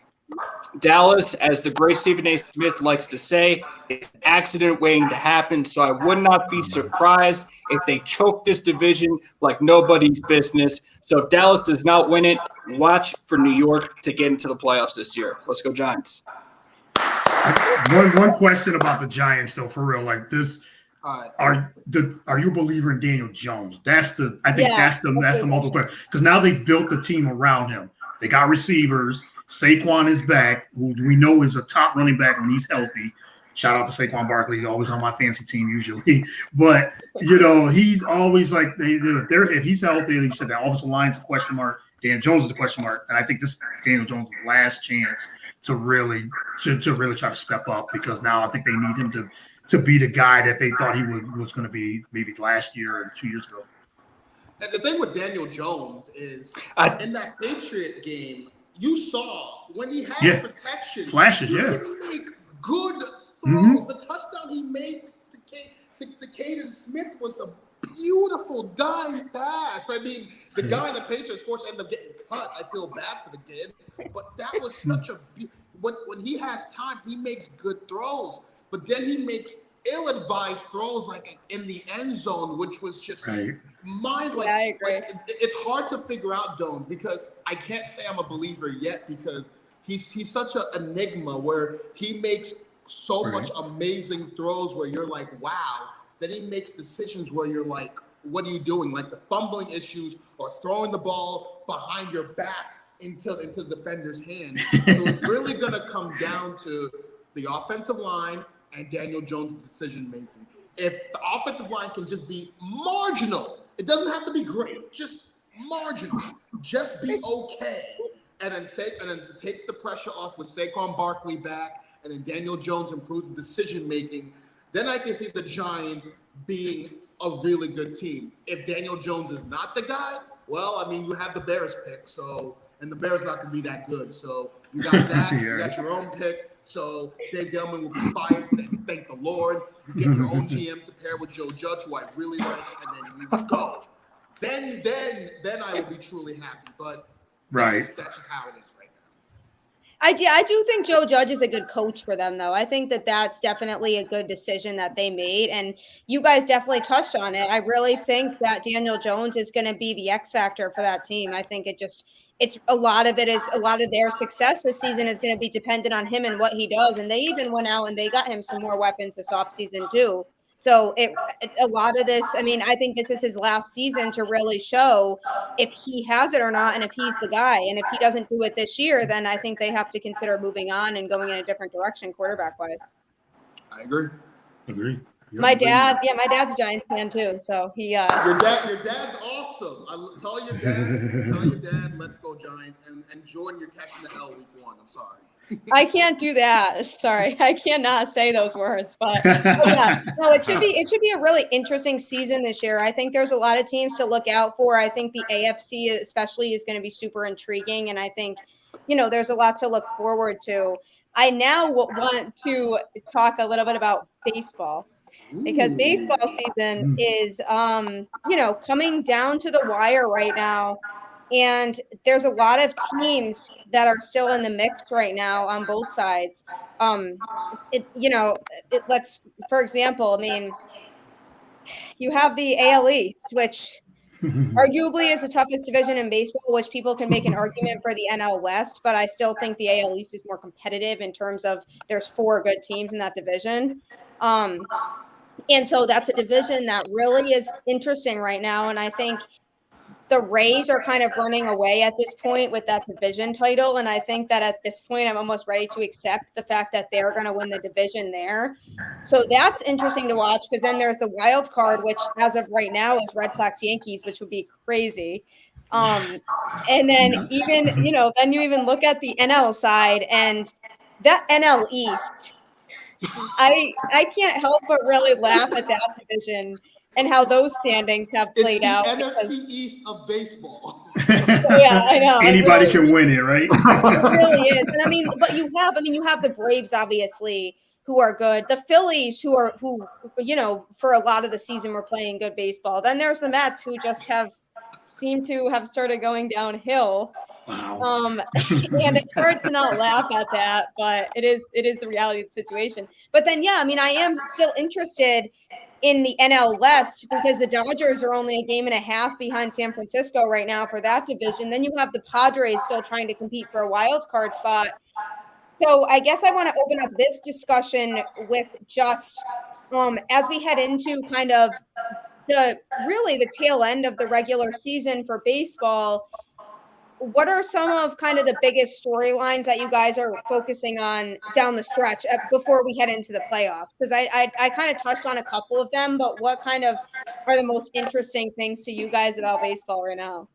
Dallas, as the great Stephen A. Smith likes to say, it's an accident waiting to happen. So I would not be surprised if they choke this division like nobody's business. So if Dallas does not win it, watch for New York to get into the playoffs this year. Let's go Giants. One question about the Giants, though, for real, like this. Are you a believer in Daniel Jones? That's the multiple question, because now they built the team around him. They got receivers. Saquon is back, who we know is a top running back when he's healthy. Shout out to Saquon Barkley, always on my fantasy team usually. But he's always like if he's healthy, and you said that offensive line's a question mark. Dan Jones is a question mark, and I think this is Daniel Jones' last chance to really try to step up, because now I think they need him to be the guy that they thought he was going to be maybe last year and 2 years ago. And the thing with Daniel Jones is in that Patriot game, you saw when he had protection, flashes, he make good throws. Mm-hmm. The touchdown he made to Caden Smith was a beautiful dime pass. I mean, the guy in the Patriots force ended up getting cut. I feel bad for the kid, but that was such a when he has time, he makes good throws, but then he makes ill-advised throws like in the end zone, which was just mind-blowing. Yeah, I agree. Like, it's hard to figure out, Dome, because I can't say I'm a believer yet, because he's such an enigma where he makes so much amazing throws where you're like, wow. Then he makes decisions where you're like, what are you doing? Like the fumbling issues or throwing the ball behind your back into the defender's hand. So it's really going to come down to the offensive line and Daniel Jones' decision-making. If the offensive line can just be marginal, it doesn't have to be great, just marginal, just be okay, and then it takes the pressure off with Saquon Barkley back, and then Daniel Jones improves the decision-making, then I can see the Giants being a really good team. If Daniel Jones is not the guy, well, I mean, you have the Bears pick, and the Bears not going to be that good. So you got that. You got your own pick. So Dave Gettleman will be fired. Thank the Lord. You get your own GM to pair with Joe Judge, who I really like, and then you go. Then I will be truly happy. But that's just how it is right now. I do think Joe Judge is a good coach for them, though. I think that's definitely a good decision that they made, and you guys definitely touched on it. I really think that Daniel Jones is going to be the X factor for that team. I think it's a lot of their success this season is going to be dependent on him and what he does. And they even went out and they got him some more weapons this offseason too. So a lot of this, I mean, I think this is his last season to really show if he has it or not, and if he's the guy. And if he doesn't do it this year, then I think they have to consider moving on and going in a different direction quarterback-wise. I agree. My dad's a Giants fan too, so he. Your dad's awesome. Tell your dad, let's go Giants, and Jordan, you're catching the L week 1. I'm sorry. I can't do that. Sorry, I cannot say those words. But yeah, no, it should be a really interesting season this year. I think there's a lot of teams to look out for. I think the AFC especially is going to be super intriguing, and I think there's a lot to look forward to. I now want to talk a little bit about baseball. Because baseball season is, coming down to the wire right now. And there's a lot of teams that are still in the mix right now on both sides. For example, I mean, you have the AL East, which arguably is the toughest division in baseball, which people can make an argument for the NL West, but I still think the AL East is more competitive in terms of there's 4 good teams in that division. And so that's a division that really is interesting right now. And I think the Rays are kind of running away at this point with that division title. And I think that at this point, I'm almost ready to accept the fact that they're going to win the division there. So that's interesting to watch, because then there's the wild card, which as of right now is Red Sox Yankees, which would be crazy. And then even, then you even look at the NL side, and that NL East, I can't help but really laugh at that division and how those standings have played out. It's the NFC East of baseball. Yeah, I know. Anybody can win it, right? It really is. And but you have the Braves, obviously, who are good. The Phillies, who for a lot of the season were playing good baseball. Then there's the Mets, who just seem to have started going downhill. Wow. And it's hard to not laugh at that, but it is the reality of the situation. But then, I am still interested in the NL West, because the Dodgers are only a game and a half behind San Francisco right now for that division. Then you have the Padres still trying to compete for a wild card spot. So I guess I want to open up this discussion with just as we head into kind of the tail end of the regular season for baseball, what are some of kind of the biggest storylines that you guys are focusing on down the stretch before we head into the playoffs? Because I kind of touched on a couple of them, but what kind of are the most interesting things to you guys about baseball right now?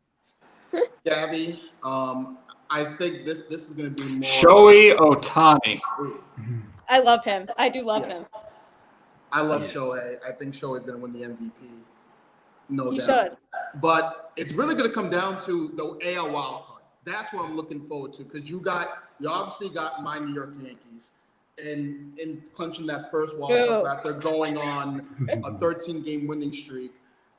Gabby, I think this is going to be more Shohei Ohtani. I love him. I do love him. I love Shohei. I think Shohei's going to win the MVP. No you doubt. Should. But it's really going to come down to the AL wild card. That's what I'm looking forward to, because you obviously got my New York Yankees in clinching that first wild card after going on a 13-game winning streak.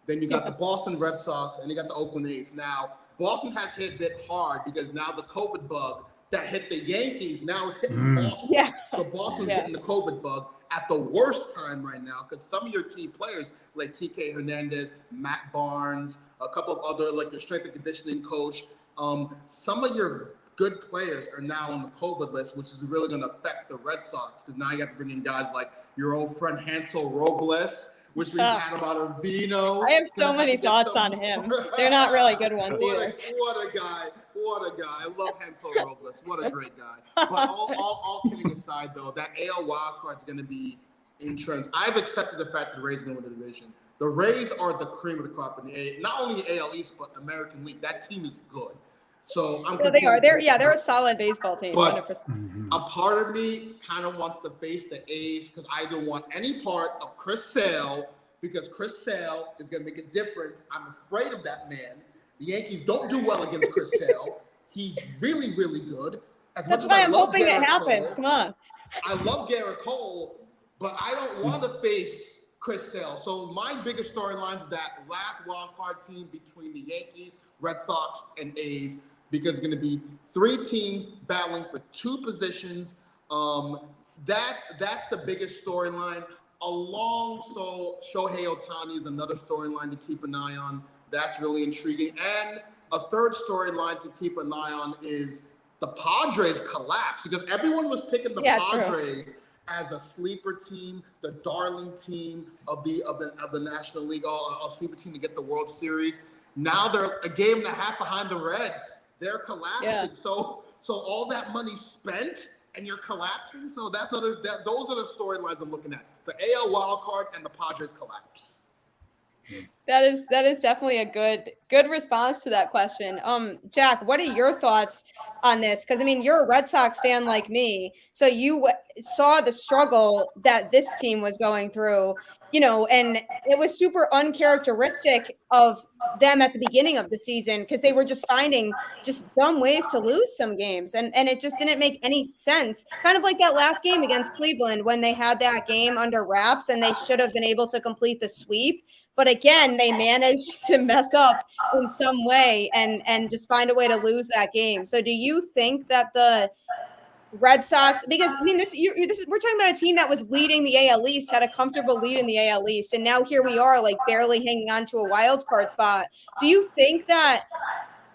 Then you got the Boston Red Sox, and you got the Oakland A's. Now, Boston has hit it hard, because now the COVID bug that hit the Yankees now is hitting Boston. Yeah. So Boston's getting the COVID bug at the worst time right now, because some of your key players like Kike Hernandez, Matt Barnes, a couple of other, like the strength and conditioning coach, some of your good players are now on the COVID list, which is really going to affect the Red Sox, because now you have to bring in guys like your old friend Hansel Robles, which we had about Urbino. I have so many thoughts on him. They're not really good ones either. What a guy. I love Hansel Robles. What a great guy. But all kidding aside, though, that AL wild card is going to be in trends. I've accepted the fact that the Rays are going to win the division. The Rays are the cream of the crop in the not only the AL East, but American League. That team is good. So they are. They're a solid baseball team. But a part of me kind of wants to face the A's, because I don't want any part of Chris Sale, because Chris Sale is going to make a difference. I'm afraid of that man. The Yankees don't do well against Chris Sale. He's really, really good. That's why I'm hoping it happens. Come on. I love Garrett Cole, but I don't want to face Chris Sale. So my biggest storyline is that last wild card team between the Yankees, Red Sox, and A's, because it's going to be three teams battling for two positions. That's the biggest storyline. So Shohei Ohtani is another storyline to keep an eye on. That's really intriguing. And a third storyline to keep an eye on is the Padres collapse, because everyone was picking the Padres as a sleeper team, the darling team of the National League, a sleeper team to get the World Series. Now they're a game and a half behind the Reds. They're collapsing. Yeah. So all that money spent, and you're collapsing. So those are the storylines I'm looking at: the AL wild card and the Padres collapse. That is definitely a good response to that question. Jack, what are your thoughts on this? Because you're a Red Sox fan like me, so you saw the struggle that this team was going through, and it was super uncharacteristic of them at the beginning of the season, because they were just finding just dumb ways to lose some games, and it just didn't make any sense. Kind of like that last game against Cleveland, when they had that game under wraps and they should have been able to complete the sweep. But again, they managed to mess up in some way and just find a way to lose that game. So do you think that the Red Sox, because we're talking about a team that was leading the AL East, had a comfortable lead in the AL East, and now here we are, like barely hanging on to a wild card spot. Do you think that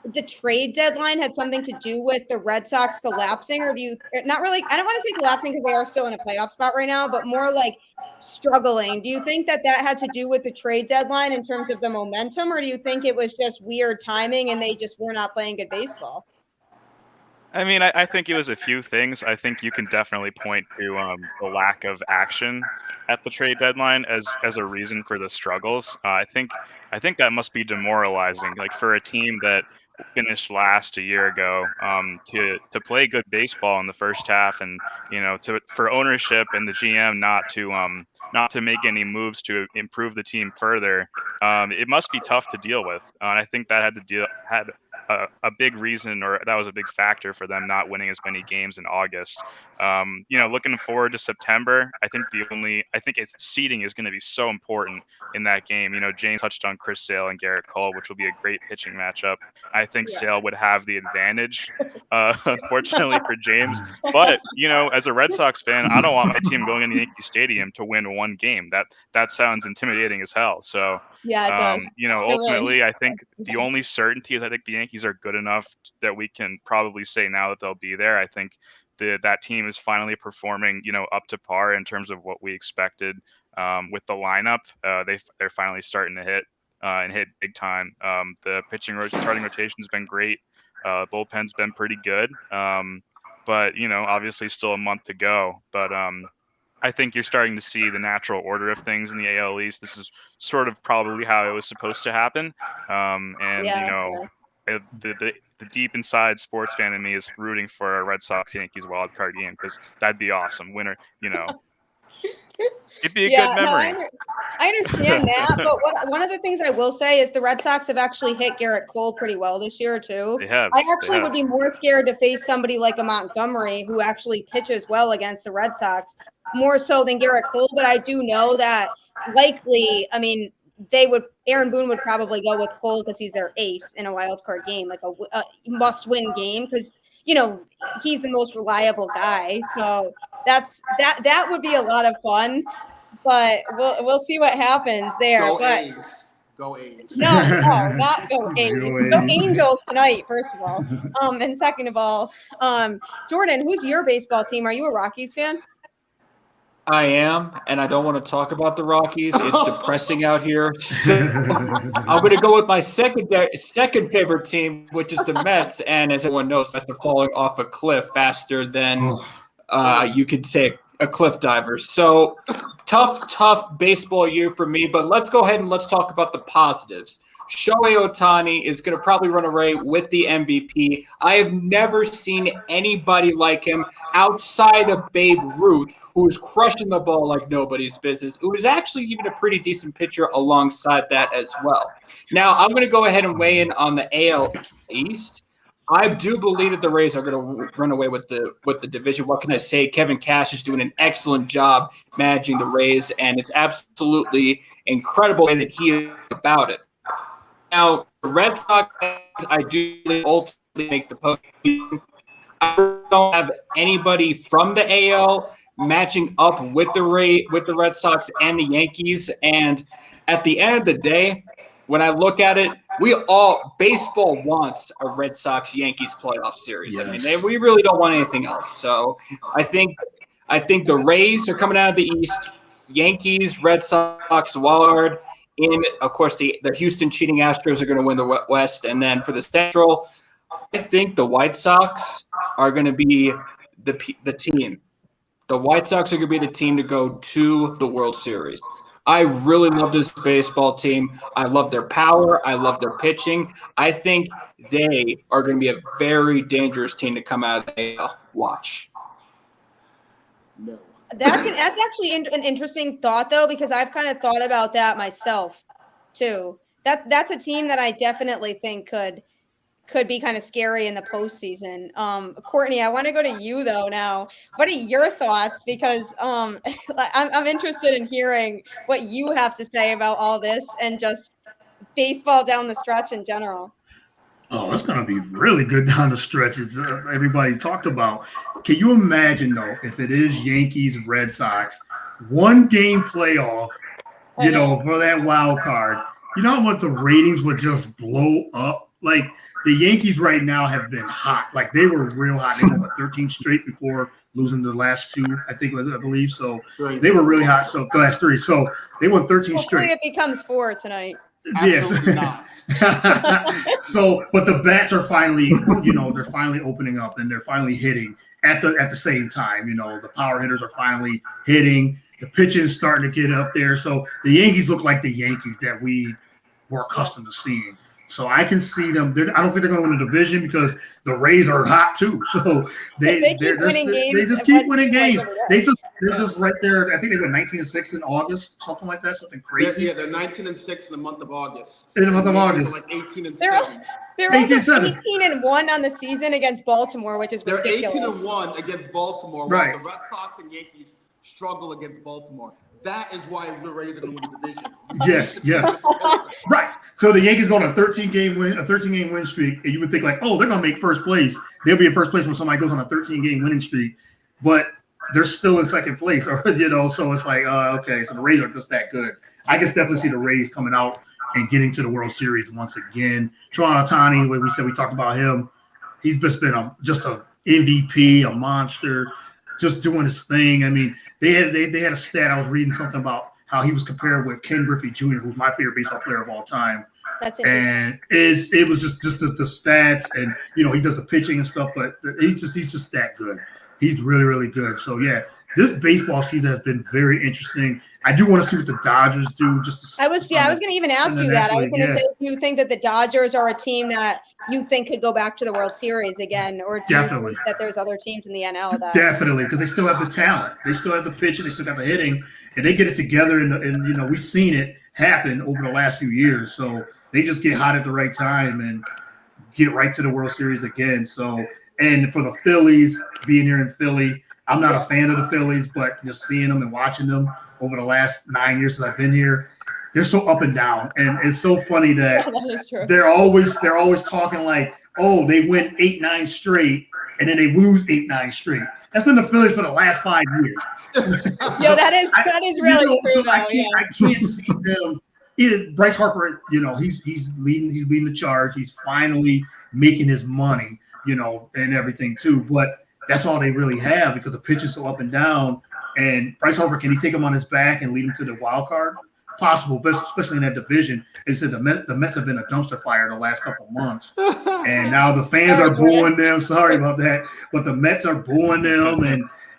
the trade deadline had something to do with the Red Sox collapsing, or do you not really? I don't want to say collapsing because they are still in a playoff spot right now, but more like struggling. Do you think that had to do with the trade deadline in terms of the momentum, or do you think it was just weird timing and they just were not playing good baseball? I mean, I think it was a few things. I think you can definitely point to the lack of action at the trade deadline as a reason for the struggles. I think that must be demoralizing. Like for a team that finished last a year ago, to play good baseball in the first half, and for ownership and the GM not to make any moves to improve the team further. It must be tough to deal with. And I think that had a big reason, or that was a big factor for them not winning as many games in August. Looking forward to September, I think seeding is going to be so important in that game. James touched on Chris Sale and Garrett Cole, which will be a great pitching matchup. I think Sale would have the advantage, unfortunately for James. But as a Red Sox fan, I don't want my team going into Yankee Stadium to win one game. That sounds intimidating as hell. So Yeah, it does. Ultimately, I think the only certainty is I think the Yankees are good enough that we can probably say now that they'll be there. I think that team is finally performing, up to par in terms of what we expected with the lineup. They're finally starting to hit and hit big time. The starting rotation has been great. Bullpen's been pretty good. But obviously still a month to go. But I think you're starting to see the natural order of things in the AL East. This is sort of probably how it was supposed to happen. The deep inside sports fan in me is rooting for a Red Sox Yankees wild card game because that'd be awesome. Winner, it'd be a good memory. No, I understand that, but one of the things I will say is the Red Sox have actually hit Garrett Cole pretty well this year too. They have. I actually would be more scared to face somebody like a Montgomery who actually pitches well against the Red Sox, more so than Garrett Cole. But I do know that likely, I mean, Aaron Boone would probably go with Cole because he's their ace in a wild card game, like a must-win game because he's the most reliable guy. So that would be a lot of fun. But we'll see what happens there. Go but A's. Go A's. No, not go A's. Go Angels tonight, first of all. And second of all, Jordan, who's your baseball team? Are you a Rockies fan? I am, and I don't want to talk about the Rockies. It's depressing out here. So I'm going to go with my second favorite team, which is the Mets. And as everyone knows, Mets are falling off a cliff faster than you could say a cliff diver. So tough baseball year for me. But let's go ahead and let's talk about the positives. Shohei Ohtani is going to probably run away with the MVP. I have never seen anybody like him outside of Babe Ruth, who is crushing the ball like nobody's business, who is actually even a pretty decent pitcher alongside that as well. Now, I'm going to go ahead and weigh in on the AL East. I do believe that the Rays are going to run away with the division. What can I say? Kevin Cash is doing an excellent job managing the Rays, and it's absolutely incredible way that he is about it. Now, the Red Sox, I do ultimately make the postseason. I don't have anybody from the AL matching up with the Red Sox and the Yankees. And at the end of the day, when I look at it, baseball wants a Red Sox-Yankees playoff series. Yes. I mean, we really don't want anything else. So I think the Rays are coming out of the East, Yankees, Red Sox, wild. Of course, the Houston cheating Astros are going to win the West. And then for the Central, I think the White Sox are going to be the team. The White Sox are going to be the team to go to the World Series. I really love this baseball team. I love their power. I love their pitching. I think they are going to be a very dangerous team to come out of the AL. Watch. No. That's actually an interesting thought, though, because I've kind of thought about that myself, too. That's a team that I definitely think could be kind of scary in the postseason. Courtney, I want to go to you, though, now. What are your thoughts? Because I'm interested in hearing what you have to say about all this and just baseball down the stretch in general. Oh, it's going to be really good down the stretch, as everybody talked about. Can you imagine, though, if it is Yankees, Red Sox, one-game playoff, for that wild card, you know how much the ratings would just blow up? Like the Yankees right now have been hot. Like they were real hot. They won 13 straight before losing the last two, I believe. So they were really hot. So the last three. So they won 13 straight. Hopefully it becomes 4 tonight. Absolutely not. So, but the bats are finally, they're finally opening up and they're finally hitting at the same time. The power hitters are finally hitting. The pitching is starting to get up there. So the Yankees look like the Yankees that we were accustomed to seeing. So I can see them. I don't think they're going to win the division because the Rays are hot too. So they just keep winning games. They're just right there. I think they went 19-6 in August, something like that, something crazy. Yeah, they're 19-6 in the month of August. In the month of August, like 18-7. They're also 18-1 on the season against Baltimore, which is ridiculous. They're 18-1 against Baltimore, while the Red Sox and Yankees struggle against Baltimore. That is why the Rays are going to win the division. Yes. Right. So the Yankees go on a 13-game win streak, and you would think like, oh, they're going to make first place. They'll be in first place when somebody goes on a 13-game winning streak, but they're still in second place, or So it's like, okay, so the Rays are just that good. I can definitely see the Rays coming out and getting to the World Series once again. Shohei Ohtani, like we said, we talked about him. He's just been just a MVP, a monster, just doing his thing. I mean, they had a stat. I was reading something about how he was compared with Ken Griffey Jr., who's my favorite baseball player of all time. That's and it was just the stats, and he does the pitching and stuff, but he's just that good. He's really, really good. So yeah, this baseball season has been very interesting. I do want to see what the Dodgers do. I was going to even ask you that. I was going to say, do you think that the Dodgers are a team that you think could go back to the World Series again, or do you think that there's other teams in the NL that definitely, because they still have the talent, they still have the pitching, they still got the hitting, and they get it together. And we've seen it happen over the last few years. So they just get hot at the right time and get right to the World Series again. So, and for the Phillies, being here in Philly, I'm not a fan of the Phillies, but just seeing them and watching them over the last 9 years since I've been here, they're so up and down. And it's so funny that they're always talking like, oh, they win 8-9 straight, and then they lose 8-9 straight. That's been the Phillies for the last 5 years. that is really true. So I can't see them. Bryce Harper, he's leading the charge. He's finally making his money, and everything too. But that's all they really have because the pitch is so up and down. And Bryce Harper, can he take him on his back and lead him to the wild card? Possible, but especially in that division. They said the Mets have been a dumpster fire the last couple of months, and now the fans are booing them. Sorry about that, but the Mets are booing them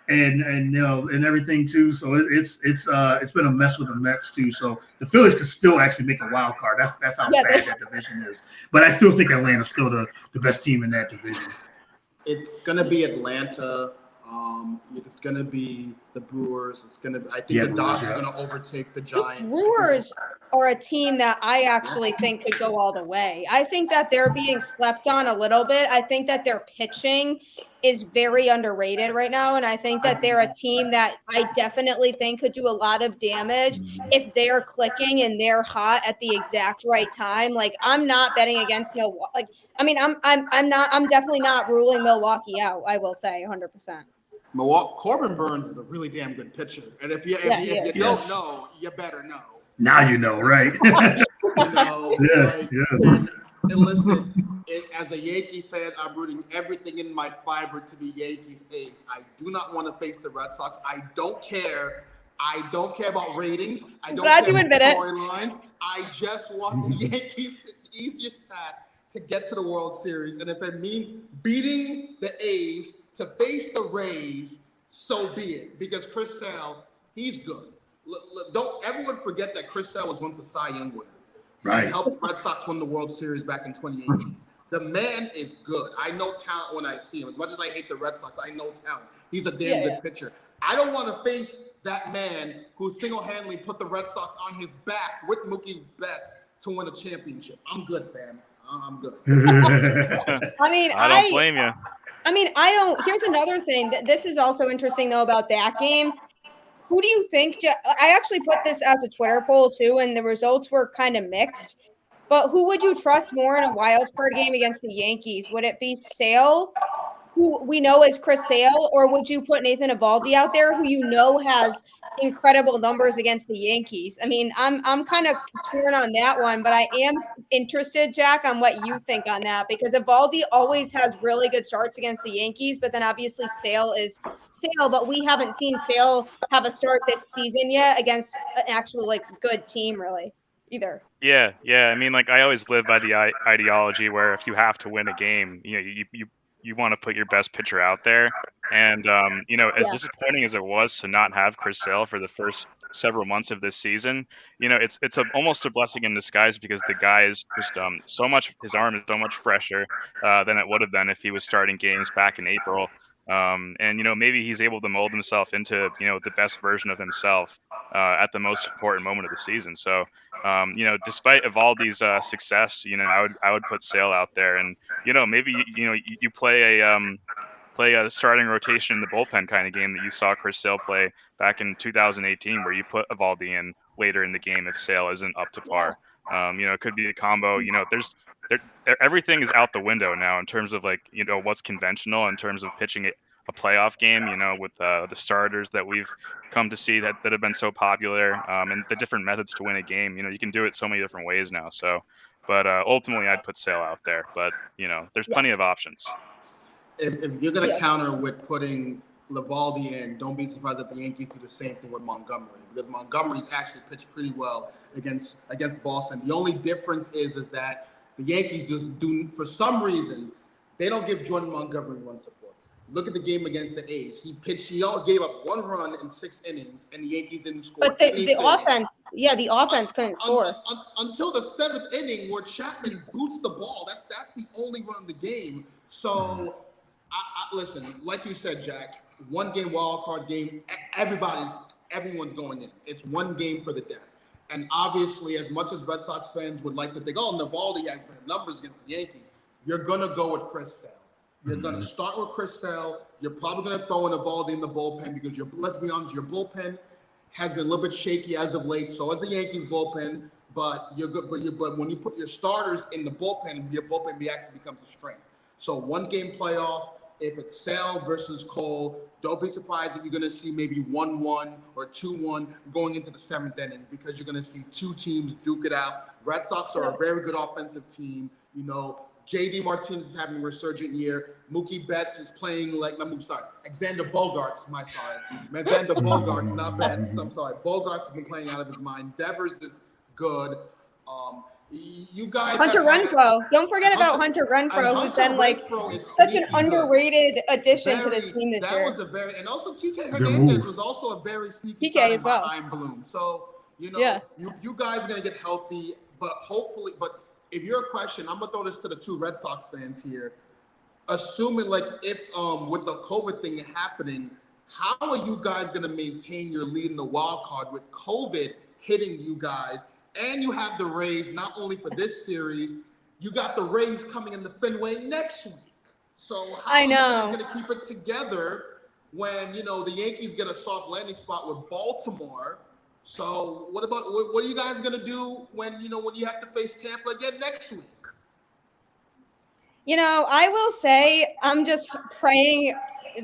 and everything too. So it's been a mess with the Mets too. So the Phillies could still actually make a wild card. That's how bad that division is. But I still think Atlanta's still the best team in that division. It's gonna be Atlanta. It's gonna be the Brewers. I think the Dodgers are gonna overtake the Giants. The Brewers are a team that I actually think could go all the way. I think that they're being slept on a little bit. I think that their pitching is very underrated right now, and I think that they're a team that I definitely think could do a lot of damage if they're clicking and they're hot at the exact right time. Like, I'm not betting against Milwaukee. Like, I mean, I'm definitely not ruling Milwaukee out. I will say 100%. Corbin Burns is a really damn good pitcher, and if you don't know, you better know. Now you know, right? And listen, as a Yankee fan, I'm rooting everything in my fiber to be Yankees A's. I do not want to face the Red Sox. I don't care. I don't care about ratings. I don't care about storylines. I just want the Yankees the easiest path to get to the World Series. And if it means beating the A's to face the Rays, so be it. Because Chris Sale, he's good. Don't everyone forget that Chris Sale was once a Cy Young winner. Right. He helped the Red Sox win the World Series back in 2018. The man is good. I know talent when I see him. As much as I hate the Red Sox, I know talent. He's a damn good pitcher. I don't want to face that man who single-handedly put the Red Sox on his back with Mookie Betts to win a championship. I'm good, fam. I'm good. I mean, I don't blame you. I mean, I don't. Here's another thing. This is also interesting, though, about that game. Who do you think? I actually put this as a Twitter poll, too, and the results were kind of mixed. But who would you trust more in a wild card game against the Yankees? Would it be Sale who we know is Chris Sale, or would you put Nathan Eovaldi out there, who you know has incredible numbers against the Yankees? I mean, I'm kind of torn on that one, but I am interested, Jack, on what you think on that, because Eovaldi always has really good starts against the Yankees, but then obviously Sale is Sale, but we haven't seen Sale have a start this season yet against an actual like good team, really, either. Yeah, yeah. I mean, like I always live by the ideology where if you have to win a game, you want to put your best pitcher out there. And as disappointing as it was to not have Chris Sale for the first several months of this season, it's almost a blessing in disguise because the guy is just so much. His arm is so much fresher than it would have been if he was starting games back in April. And maybe he's able to mold himself into the best version of himself at the most important moment of the season. So despite Evaldi's success, I would put Sale out there, and maybe you play a starting rotation in the bullpen kind of game that you saw Chris Sale play back in 2018, where you put Evaldi in later in the game if Sale isn't up to par. It could be a combo. Everything is out the window now in terms of what's conventional in terms of pitching a playoff game. With the starters that we've come to see that have been so popular, and the different methods to win a game. You can do it so many different ways now. So, but ultimately, I'd put Sale out there. But there's plenty of options. If you're going to counter with putting Eovaldi in, don't be surprised that the Yankees do the same thing with Montgomery, because Montgomery's actually pitched pretty well against Boston. The only difference is that the Yankees just do, for some reason, they don't give Jordan Montgomery run support. Look at the game against the A's. He gave up 1 run in 6 innings, and the Yankees didn't score. But the offense couldn't score until the 7th inning, where Chapman boots the ball. That's the only run of the game. So. Listen, like you said, Jack, 1 game wild card game. Everyone's going in. It's 1 game for the death. And obviously, as much as Red Sox fans would like to think, Eovaldi had numbers against the Yankees, you're gonna go with Chris Sale. You're gonna start with Chris Sale. You're probably gonna throw in Eovaldi in the bullpen because let's be honest, your bullpen has been a little bit shaky as of late. So is the Yankees bullpen. But you're good. But when you put your starters in the bullpen, your bullpen actually becomes a strength. So 1 game playoff. If it's Sale versus Cole, don't be surprised if you're going to see maybe 1-1 or 2-1 going into the 7th inning, because you're going to see 2 teams duke it out. Red Sox are a very good offensive team. J.D. Martinez is having a resurgent year. Mookie Betts is playing Xander Bogaerts, Xander Bogaerts, not Betts. I'm sorry. Bogaerts has been playing out of his mind. Devers is good. You guys, Hunter Renfroe. Don't forget about Hunter Renfroe, who's been such an underrated addition to this team this year. That was and also PK Hernandez was also a very sneaky PK as well. Behind Bloom. So you guys are gonna get healthy, but hopefully. But if you're a question, I'm gonna throw this to the 2 Red Sox fans here. Assuming if with the COVID thing happening, how are you guys gonna maintain your lead in the wild card with COVID hitting you guys? And you have the Rays, not only for this series, you got the Rays coming in the Fenway next week. So how are you guys going to keep it together when, the Yankees get a soft landing spot with Baltimore? So what are you guys going to do when you have to face Tampa again next week? I will say I'm just praying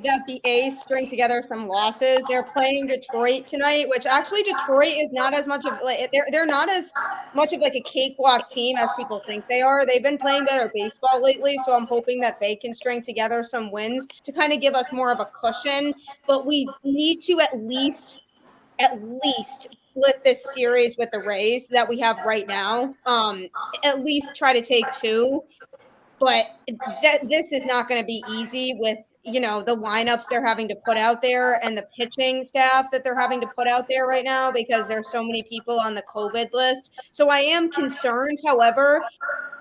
that the A's string together some losses. They're playing Detroit tonight, which actually Detroit is not as much of they're not as much of a cakewalk team as people think they are. They've been playing better baseball lately, so I'm hoping that they can string together some wins to kind of give us more of a cushion. But we need to at least split this series with the Rays that we have right now. At least try to take 2. But this is not going to be easy with, the lineups they're having to put out there and the pitching staff that they're having to put out there right now, because there's so many people on the COVID list. So I am concerned. However,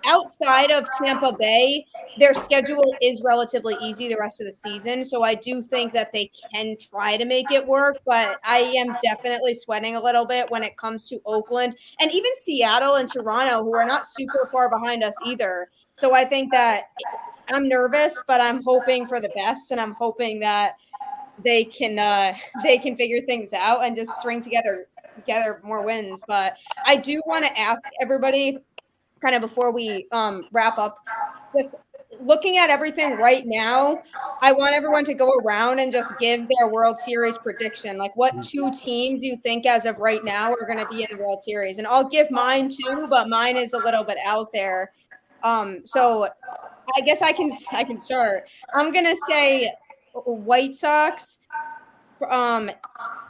outside of Tampa Bay, their schedule is relatively easy the rest of the season. So I do think that they can try to make it work, but I am definitely sweating a little bit when it comes to Oakland and even Seattle and Toronto, who are not super far behind us either. So I think that I'm nervous, but I'm hoping for the best, and I'm hoping that they can figure things out and just string together more wins. But I do want to ask everybody, kind of before we wrap up, just looking at everything right now, I want everyone to go around and just give their World Series prediction. Like, what two teams you think as of right now are going to be in the World Series? And I'll give mine too, but mine is a little bit out there. So I guess I can start. I'm gonna say White Sox. I'm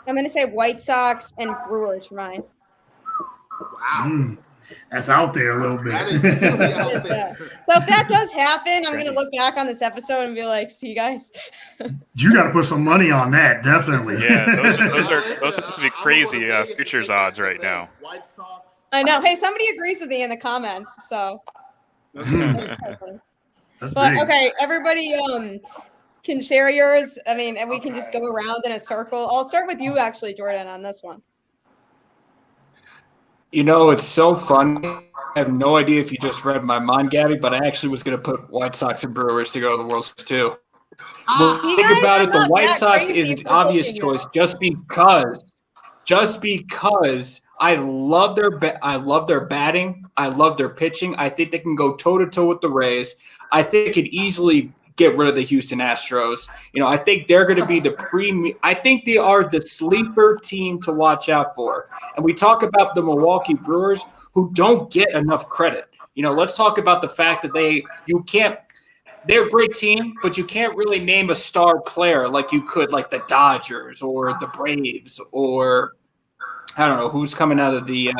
gonna say White Sox and Brewers for mine. Wow. That's out there a little bit. That is really out there. So if that does happen, I'm gonna look back on this episode and be like, "See, guys." You got to put some money on that, definitely. Yeah, those would be crazy futures odds right now. White Sox. I know. Hey, somebody agrees with me in the comments. So. That's But big. okay, everybody can share yours. I mean, and we can just go around in a circle. I'll start with you, actually, Jordan, on this one. You know, it's so funny. I have no idea if you just read my mind, Gabby, but I actually was going to put White Sox and Brewers to go to the World Series too. Well, See, think guys, about I'm it. The not White that Sox crazy is an for obvious picking choice you. just because I love their batting. I love their pitching. I think they can go toe to toe with the Rays. I think they could easily get rid of the Houston Astros. You know, I think they're going to be the premium. I think they are the sleeper team to watch out for. And we talk about the Milwaukee Brewers, who don't get enough credit. You know, let's talk about the fact that they're a great team, but you can't really name a star player like you could, like the Dodgers or the Braves, or I don't know who's coming out of the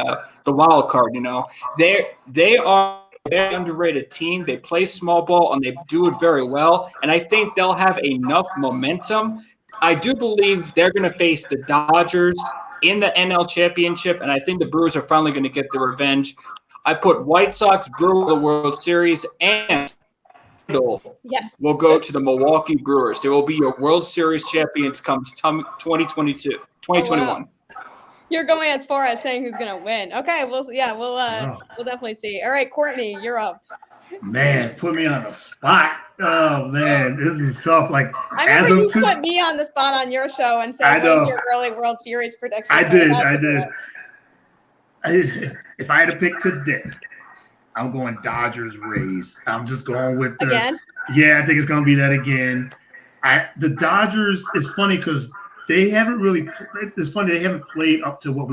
wild card. You know, they are a very underrated team. They play small ball and they do it very well. And I think they'll have enough momentum. I do believe they're going to face the Dodgers in the NL Championship, and I think the Brewers are finally going to get their revenge. I put White Sox, Brewers, the World Series, and Yes. will go to the Milwaukee Brewers. They will be your World Series champions comes 2022, 2021. Oh, wow. You're going as far as saying who's going to win. Okay, we'll definitely see. All right, Courtney, you're up. Man, put me on the spot. Oh man, this is tough. Like, I remember you put me on the spot on your show and said, "What is your early World Series prediction?" I did. If I had to pick today, I'm going Dodgers Rays. I'm just going with again. Yeah, I think it's going to be that again. The Dodgers is funny because they haven't really. It's funny they haven't played up to what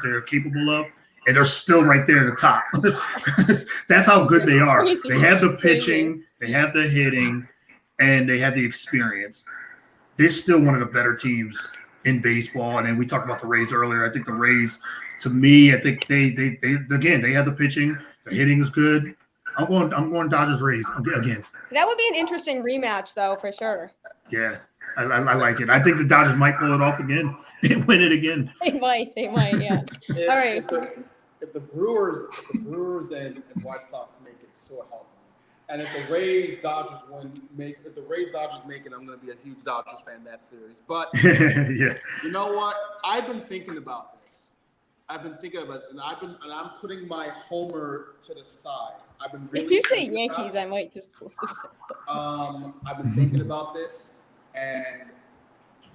they're capable of, and they're still right there at the top. That's how good they are. They have the pitching, they have the hitting, and they have the experience. They're still one of the better teams in baseball. And then we talked about the Rays earlier. I think the Rays, to me, I think they have the pitching. The hitting is good. I'm going Dodgers Rays again. That would be an interesting rematch, though, for sure. Yeah, I like it. I think the Dodgers might pull it off again and win it again. They might, yeah. All right. If the Brewers and White Sox make it, so help me. And if the Rays Dodgers make it, I'm going to be a huge Dodgers fan that series. But yeah. You know what? I've been thinking about this. And I'm putting my homer to the side. I've been really. If you say Yankees, I might just. I've been thinking about this, and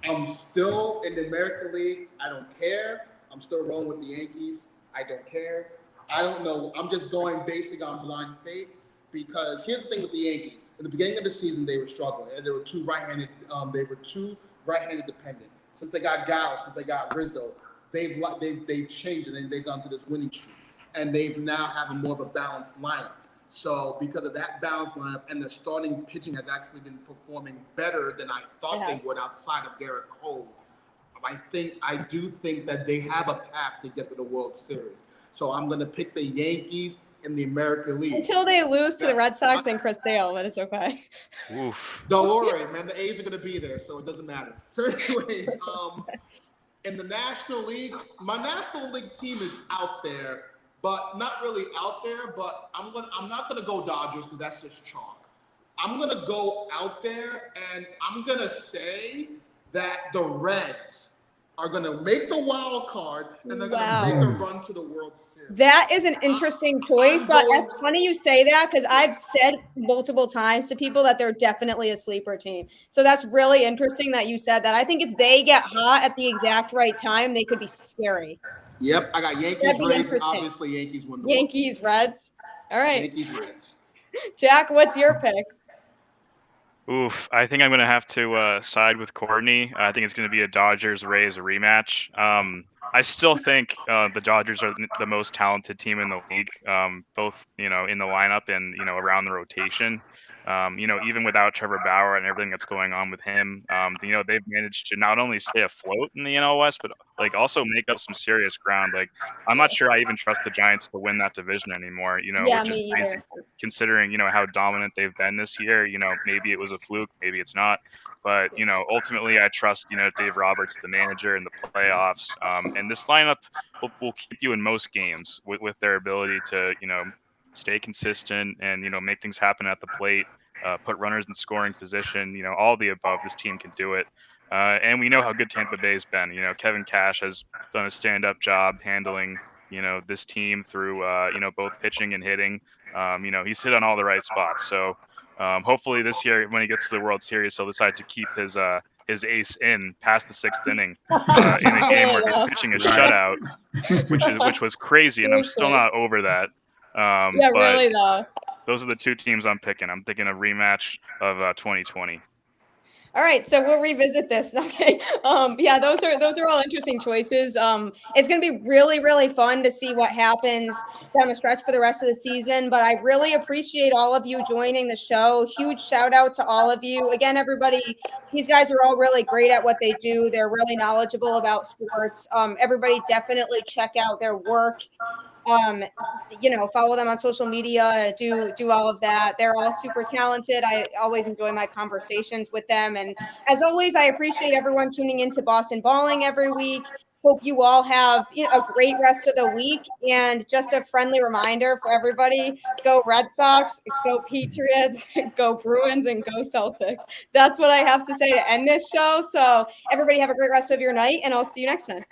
I'm still in the American League. I don't care. I'm still rolling with the Yankees. I don't care. I don't know. I'm just going basic on blind faith, because here's the thing with the Yankees. In the beginning of the season, they were struggling, and they were too right-handed dependent. Since they got Gallo, since they got Rizzo, they've changed, and they've gone through this winning streak, and they've now have a more of a balanced lineup. So because of that balanced lineup, and their starting pitching has actually been performing better than I thought they would outside of Garrett Cole, I do think that they have a path to get to the World Series. So I'm going to pick the Yankees in the American League. Until they lose to the Red Sox and Chris Sale, but it's okay. Oof. Don't worry, man. The A's are going to be there, so it doesn't matter. So anyways, in the National League, my National League team is out there, but not really out there. But I'm not going to go Dodgers because that's just chalk. I'm going to go out there, and I'm going to say that the Reds are going to make the wild card, and they're going to make a run to the World Series. That is an interesting choice, but it's funny you say that because I've said multiple times to people that they're definitely a sleeper team. So that's really interesting that you said that. I think if they get hot at the exact right time, they could be scary. Yep, I got Yankees, Rays, and obviously Yankees win the Yankees, Reds. All right. Yankees, Reds. Jack, what's your pick? Oof, I think I'm going to have to side with Courtney. I think it's going to be a Dodgers-Rays rematch. I still think the Dodgers are the most talented team in the league, both in the lineup and around the rotation. Even without Trevor Bauer and everything that's going on with him, they've managed to not only stay afloat in the NL West, but like also make up some serious ground. Like I'm not sure I even trust the Giants to win that division anymore. Yeah, Which is me crazy either. considering how dominant they've been this year. Maybe it was a fluke, maybe it's not, but ultimately I trust Dave Roberts, the manager, in the playoffs. And this lineup will keep you in most games with their ability to stay consistent and make things happen at the plate. Put runners in scoring position, all the above. This team can do it. And we know how good Tampa Bay's been. Kevin Cash has done a stand-up job handling, this team through, both pitching and hitting. He's hit on all the right spots. So hopefully this year, when he gets to the World Series, he'll decide to keep his ace in past the sixth inning in a game where he's pitching a shutout, which was crazy, and I'm still not over that. Yeah, But really though. those are the two teams I'm picking. I'm thinking a rematch of 2020. All right, so we'll revisit this. Okay. Yeah, those are all interesting choices. It's going to be really, really fun to see what happens down the stretch for the rest of the season. But I really appreciate all of you joining the show. Huge shout out to all of you. Again, everybody, these guys are all really great at what they do. They're really knowledgeable about sports. Everybody definitely check out their work. Follow them on social media, do all of that. They're all super talented. I always enjoy my conversations with them. And as always, I appreciate everyone tuning into Boston Balling every week. Hope you all have a great rest of the week. And just a friendly reminder for everybody, go Red Sox, go Patriots, go Bruins, and go Celtics. That's what I have to say to end this show. So everybody have a great rest of your night, and I'll see you next time.